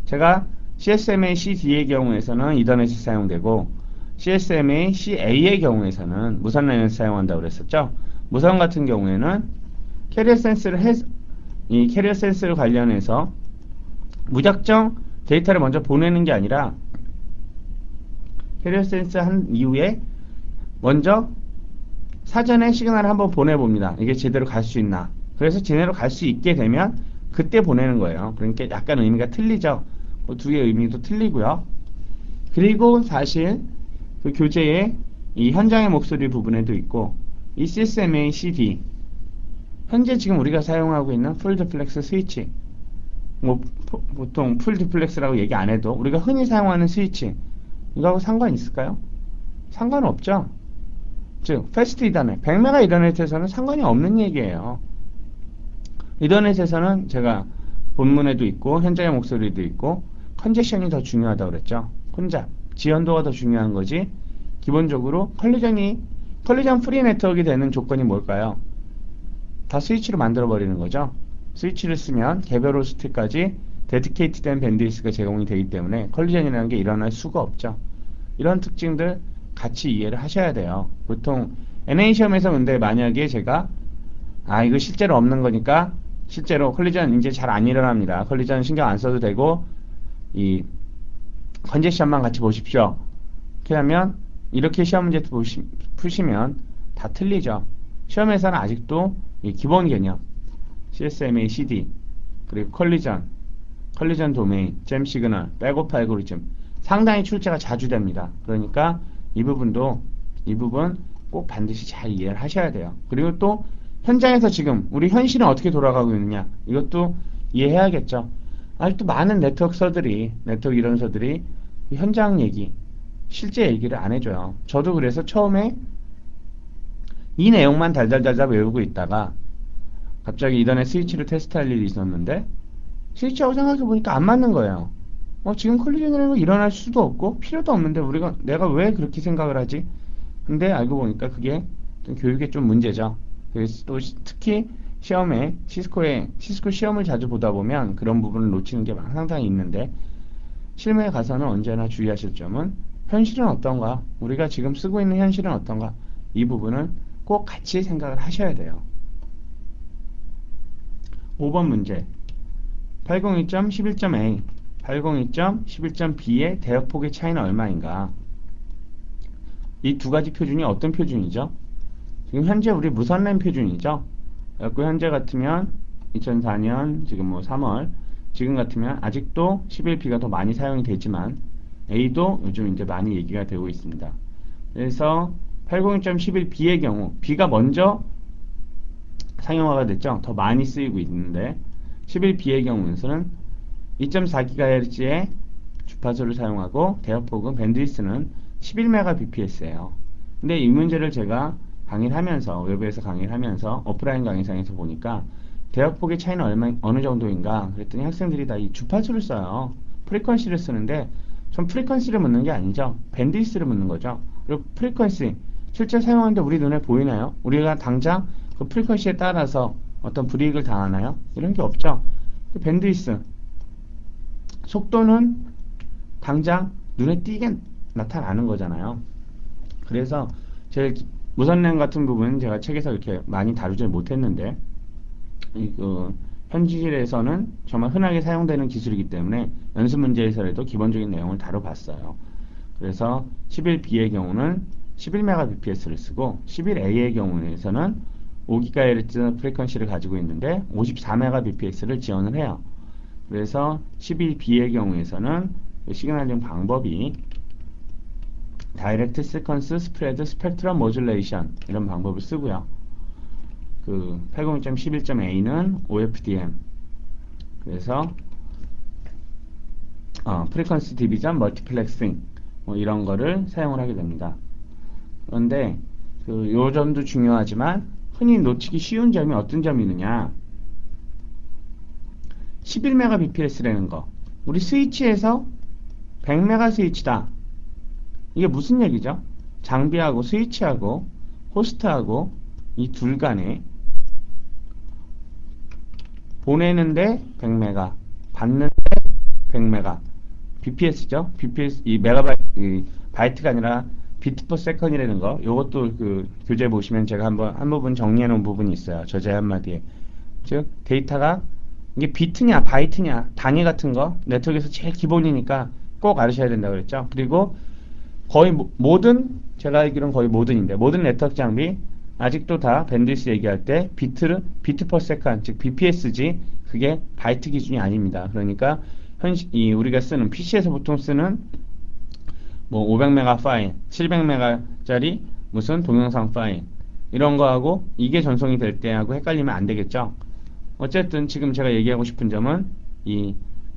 제가 CSMA CD의 경우에서는 이더넷이 사용되고, CSMA CA의 경우에서는 무선 랜을 사용한다고 그랬었죠. 무선 같은 경우에는 이 캐리어 센스를 관련해서 무작정 데이터를 먼저 보내는 게 아니라, 캐리어 센스 한 이후에 먼저 사전에 시그널을 한번 보내봅니다. 이게 제대로 갈 수 있나. 그래서 제대로 갈 수 있게 되면 그때 보내는 거예요. 그러니까 약간 의미가 틀리죠. 두 개의 의미도 틀리고요. 그리고 사실 그 교재의 이 현장의 목소리 부분에도 있고, 이 CSMA CD, 현재 지금 우리가 사용하고 있는 풀 디플렉스 스위치, 뭐 보통 풀 디플렉스라고 얘기 안 해도 우리가 흔히 사용하는 스위치, 이거하고 상관이 있을까요? 상관은 없죠. 즉 패스트 이더넷, 100메가 이더넷에서는 상관이 없는 얘기예요. 이더넷에서는 제가 본문에도 있고 현장의 목소리도 있고 컨제션이 더 중요하다고 그랬죠. 혼잡, 지연도가 더 중요한 거지. 기본적으로 컬리전 프리 네트워크가 되는 조건이 뭘까요? 다 스위치로 만들어 버리는 거죠. 스위치를 쓰면 개별 호스트까지 데디케이트된 밴드위스가 제공이 되기 때문에 컬리전이라는 게 일어날 수가 없죠. 이런 특징들 같이 이해를 하셔야 돼요. 보통 NA 시험에서 근데 만약에 제가 이거 실제로 없는 거니까 실제로 컬리전 이제 잘 안 일어납니다. 컬리전 신경 안 써도 되고 이 컨제션만 같이 보십시오. 이렇게 하면 이렇게 시험 문제 푸시면 다 틀리죠. 시험에서는 아직도 이 기본 개념 CSMA CD 그리고 컬리전 도메인, 잼 시그널, 백오프 알고리즘 상당히 출제가 자주 됩니다. 그러니까 이 부분 꼭 반드시 잘 이해를 하셔야 돼요. 그리고 또 현장에서 지금 우리 현실은 어떻게 돌아가고 있느냐, 이것도 이해해야겠죠. 아직도 많은 네트워크 이론서들이 현장 얘기, 실제 얘기를 안 해줘요. 저도 그래서 처음에 이 내용만 달달달달 외우고 있다가 갑자기 이더넷 스위치를 테스트할 일이 있었는데 스위치하고 생각해보니까 안 맞는 거예요. 지금 컬리전이라는 거 일어날 수도 없고 필요도 없는데 내가 왜 그렇게 생각을 하지? 근데 알고 보니까 그게 좀 교육에 좀 문제죠. 그래서 또 특히 시험에 시스코 시험을 자주 보다 보면 그런 부분을 놓치는 게 상당히 있는데, 실무에 가서는 언제나 주의하실 점은 현실은 어떤가? 우리가 지금 쓰고 있는 현실은 어떤가? 이 부분은 꼭 같이 생각을 하셔야 돼요. 5번 문제 802.11.A 802.11.B의 대역폭의 차이는 얼마인가? 이 두 가지 표준이 어떤 표준이죠? 지금 현재 우리 무선랜 표준이죠. 그래서 현재 같으면 2004년 지금 3월 지금 같으면 아직도 11B가 더 많이 사용이 되지만 A도 요즘 이제 많이 얘기가 되고 있습니다. 그래서 802.11B의 경우 B가 먼저 상용화가 됐죠. 더 많이 쓰이고 있는데 11B의 경우에는 2.4GHz의 주파수를 사용하고 대역폭은 밴드위스는 11Mbps예요. 근데 이 문제를 제가 강의를 하면서 외부에서 강의를 하면서 오프라인 강의상에서 보니까 대역폭의 차이는 어느 정도인가 그랬더니 학생들이 다 이 주파수를 써요. 프리퀀시를 쓰는데 전 프리퀀시를 묻는 게 아니죠. 밴드위스를 묻는 거죠. 그리고 프리퀀시 실제 사용하는데 우리 눈에 보이나요? 우리가 당장 그 프리퀀시에 따라서 어떤 불이익을 당하나요? 이런 게 없죠. 밴드위스 속도는 당장 눈에 띄게 나타나는 거잖아요. 그래서 제일 무선랜 같은 부분은 제가 책에서 이렇게 많이 다루지 못했는데 현실에서는 정말 흔하게 사용되는 기술이기 때문에 연습 문제에서라도 기본적인 내용을 다뤄봤어요. 그래서 11B의 경우는 11Mbps를 쓰고 11A의 경우에서는 5GHz 프리퀀시를 가지고 있는데 54Mbps를 지원을 해요. 그래서 11B의 경우에서는 시그널링 방법이 다이렉트 시퀀스 스프레드 스펙트럼 모듈레이션 이런 방법을 쓰고요. 802.11.a는 OFDM 그래서 프리퀀시 디비전 멀티플렉싱 뭐 이런 거를 사용을 하게 됩니다. 그런데 요 점도 중요하지만 흔히 놓치기 쉬운 점이 어떤 점이 있느냐 11Mbps라는 거 우리 스위치에서 100M 스위치다 이게 무슨 얘기죠? 장비하고 스위치하고 호스트하고 이 둘 간에 보내는데 100M 받는데 100M BPS죠? BPS 이 바이트가 아니라 비트 퍼 세컨이라는 거 요것도 교재 보시면 제가 한 부분 정리해 놓은 부분이 있어요. 저제 한마디에 즉 데이터가 이게 비트냐 바이트냐 단위 같은 거 네트워크에서 제일 기본이니까 꼭 알으셔야 된다고 그랬죠. 그리고 거의 모든 제가 알기로는 거의 모든인데 모든 네트워크 장비 아직도 다 밴드위스 얘기할 때 비트 퍼 세컨 즉 BPS지 그게 바이트 기준이 아닙니다. 그러니까 우리가 쓰는 PC에서 보통 쓰는 뭐 500메가 파일, 700메가짜리 무슨 동영상 파일 이런 거하고 이게 전송이 될 때하고 헷갈리면 안 되겠죠. 어쨌든 지금 제가 얘기하고 싶은 점은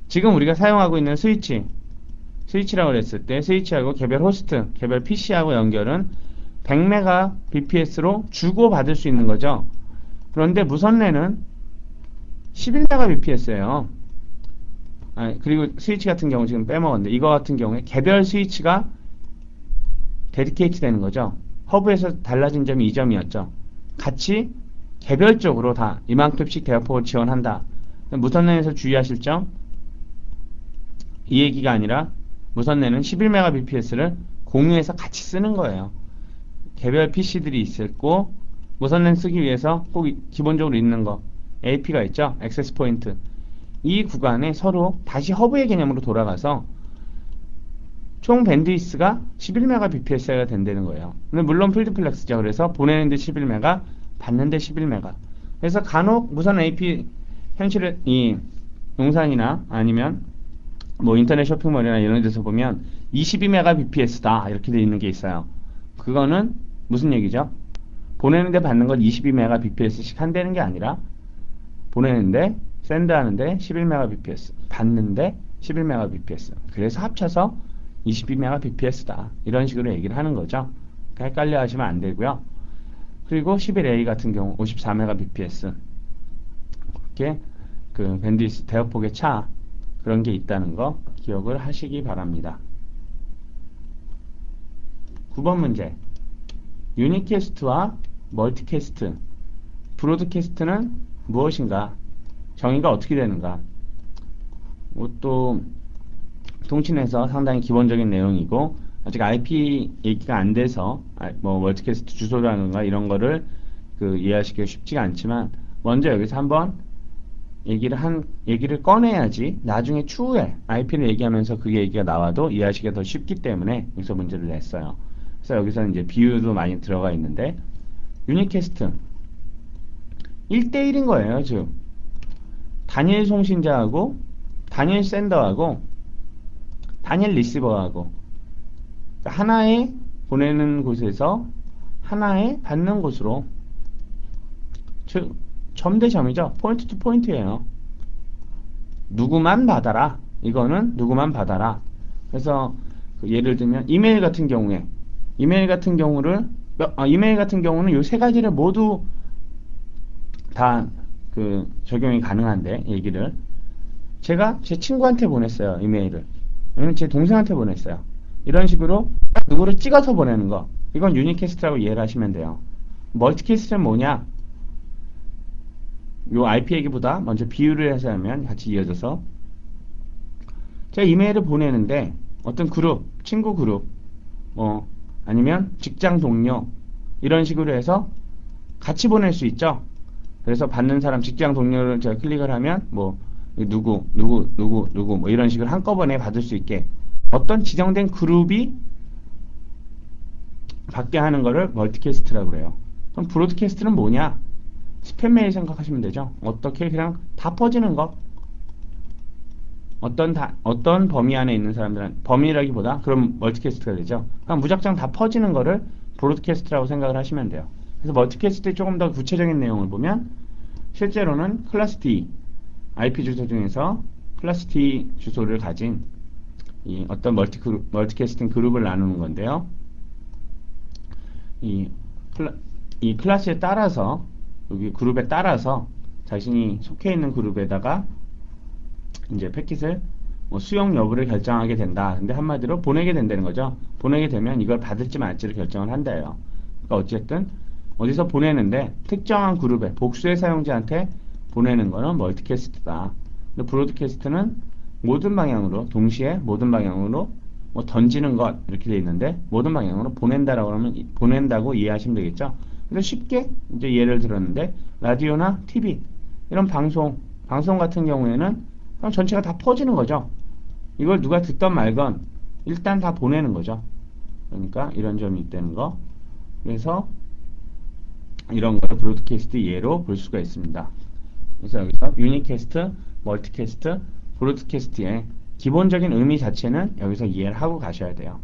지금 우리가 사용하고 있는 스위치라고 했을 때 스위치하고 개별 호스트, 개별 PC하고 연결은 100Mbps로 주고받을 수 있는 거죠. 그런데 무선랜은 11Mbps예요. 그리고 스위치 같은 경우 지금 빼먹었는데 이거 같은 경우에 개별 스위치가 데디케이트 되는 거죠. 허브에서 달라진 점이 이 점이었죠. 같이 개별적으로 다 이만큼씩 대역폭을 지원한다. 무선랜에서 주의하실 점 이 얘기가 아니라 무선랜은 11Mbps를 공유해서 같이 쓰는 거예요. 개별 PC들이 있었고 무선랜 쓰기 위해서 꼭 기본적으로 있는 거 AP가 있죠. 액세스 포인트 이 구간에 서로 다시 허브의 개념으로 돌아가서 총 밴드위스가 11Mbps가 된다는 거예요. 근데 물론 필드플렉스죠. 그래서 보내는데 11M 받는데 11M 그래서 간혹 무선 AP 현실에 용산이나 아니면 뭐 인터넷 쇼핑몰이나 이런 데서 보면 22Mbps다 이렇게 돼 있는 게 있어요. 그거는 무슨 얘기죠? 보내는데 받는 건 22Mbps씩 한다는 게 아니라 보내는데 샌드 하는데 11Mbps 받는데 11Mbps 그래서 합쳐서 22Mbps다 이런 식으로 얘기를 하는 거죠. 그러니까 헷갈려 하시면 안 되고요. 그리고 11A 같은 경우 54Mbps 그렇게 밴드위스 대역폭의 차 그런 게 있다는 거 기억을 하시기 바랍니다. 9번 문제 유니캐스트와 멀티캐스트 브로드캐스트는 무엇인가? 정의가 어떻게 되는가? 또 통신에서 상당히 기본적인 내용이고 아직 IP 얘기가 안 돼서 뭐 멀티캐스트 주소라든가 이런 거를 이해하시기가 쉽지가 않지만 먼저 여기서 한번 얘기를 꺼내야지 나중에 추후에 IP를 얘기하면서 그게 얘기가 나와도 이해하시기가 더 쉽기 때문에 여기서 문제를 냈어요. 그래서 여기서는 이제 비유도 많이 들어가 있는데 유니캐스트 1대1인 거예요. 즉 단일 송신자하고 단일 샌더하고 단일 리시버하고 하나에 보내는 곳에서 하나에 받는 곳으로 즉 점대점이죠. 포인트 투 포인트예요. 누구만 받아라. 이거는 누구만 받아라. 그래서 예를 들면 이메일 같은 경우는 요 세 가지를 모두 다 적용이 가능한데 얘기를 제가 제 친구한테 보냈어요. 이메일을. 아니면 제 동생한테 보냈어요. 이런 식으로 누구를 찍어서 보내는 거. 이건 유니캐스트라고 이해를 하시면 돼요. 멀티캐스트는 뭐냐? 요 IP 얘기보다 먼저 비유를 해서 하면 같이 이어져서 제가 이메일을 보내는데 어떤 그룹, 친구 그룹, 아니면 직장 동료 이런 식으로 해서 같이 보낼 수 있죠. 그래서 받는 사람 직장 동료를 제가 클릭을 하면 뭐 누구 뭐 이런 식으로 한꺼번에 받을 수 있게 어떤 지정된 그룹이 받게 하는 거를 멀티캐스트라고 그래요. 그럼 브로드캐스트는 뭐냐? 스팸 메일 생각하시면 되죠. 어떻게 그냥 다 퍼지는 거. 어떤 범위 안에 있는 사람들은 범위라기보다 그럼 멀티캐스트가 되죠. 그냥 무작정 다 퍼지는 거를 브로드캐스트라고 생각을 하시면 돼요. 그래서 멀티캐스트의 조금 더 구체적인 내용을 보면 실제로는 클래스 D IP 주소 중에서 클래스 D 주소를 가진 이 어떤 멀티캐스팅 그룹을 나누는 건데요. 이, 이 클래스에 따라서 여기 그룹에 따라서 자신이 속해 있는 그룹에다가 이제 패킷을 수용 여부를 결정하게 된다. 근데 한마디로 보내게 된다는 거죠. 보내게 되면 이걸 받을지 말지를 결정을 한다예요. 그러니까 어쨌든 어디서 보내는데 특정한 그룹에 복수의 사용자한테 보내는 거는 멀티캐스트다. 근데 브로드캐스트는 모든 방향으로 동시에 모든 방향으로 뭐 던지는 것 이렇게 돼 있는데 모든 방향으로 보낸다라고 하면 보낸다고 이해하시면 되겠죠. 그래서 쉽게 이제 예를 들었는데 라디오나 TV 이런 방송 같은 경우에는 그냥 전체가 다 퍼지는 거죠. 이걸 누가 듣던 말건 일단 다 보내는 거죠. 그러니까 이런 점이 있다는 거. 그래서 이런 걸 브로드캐스트 예로 볼 수가 있습니다. 그래서 여기서 유니캐스트, 멀티캐스트, 브로드캐스트의 기본적인 의미 자체는 여기서 이해를 하고 가셔야 돼요.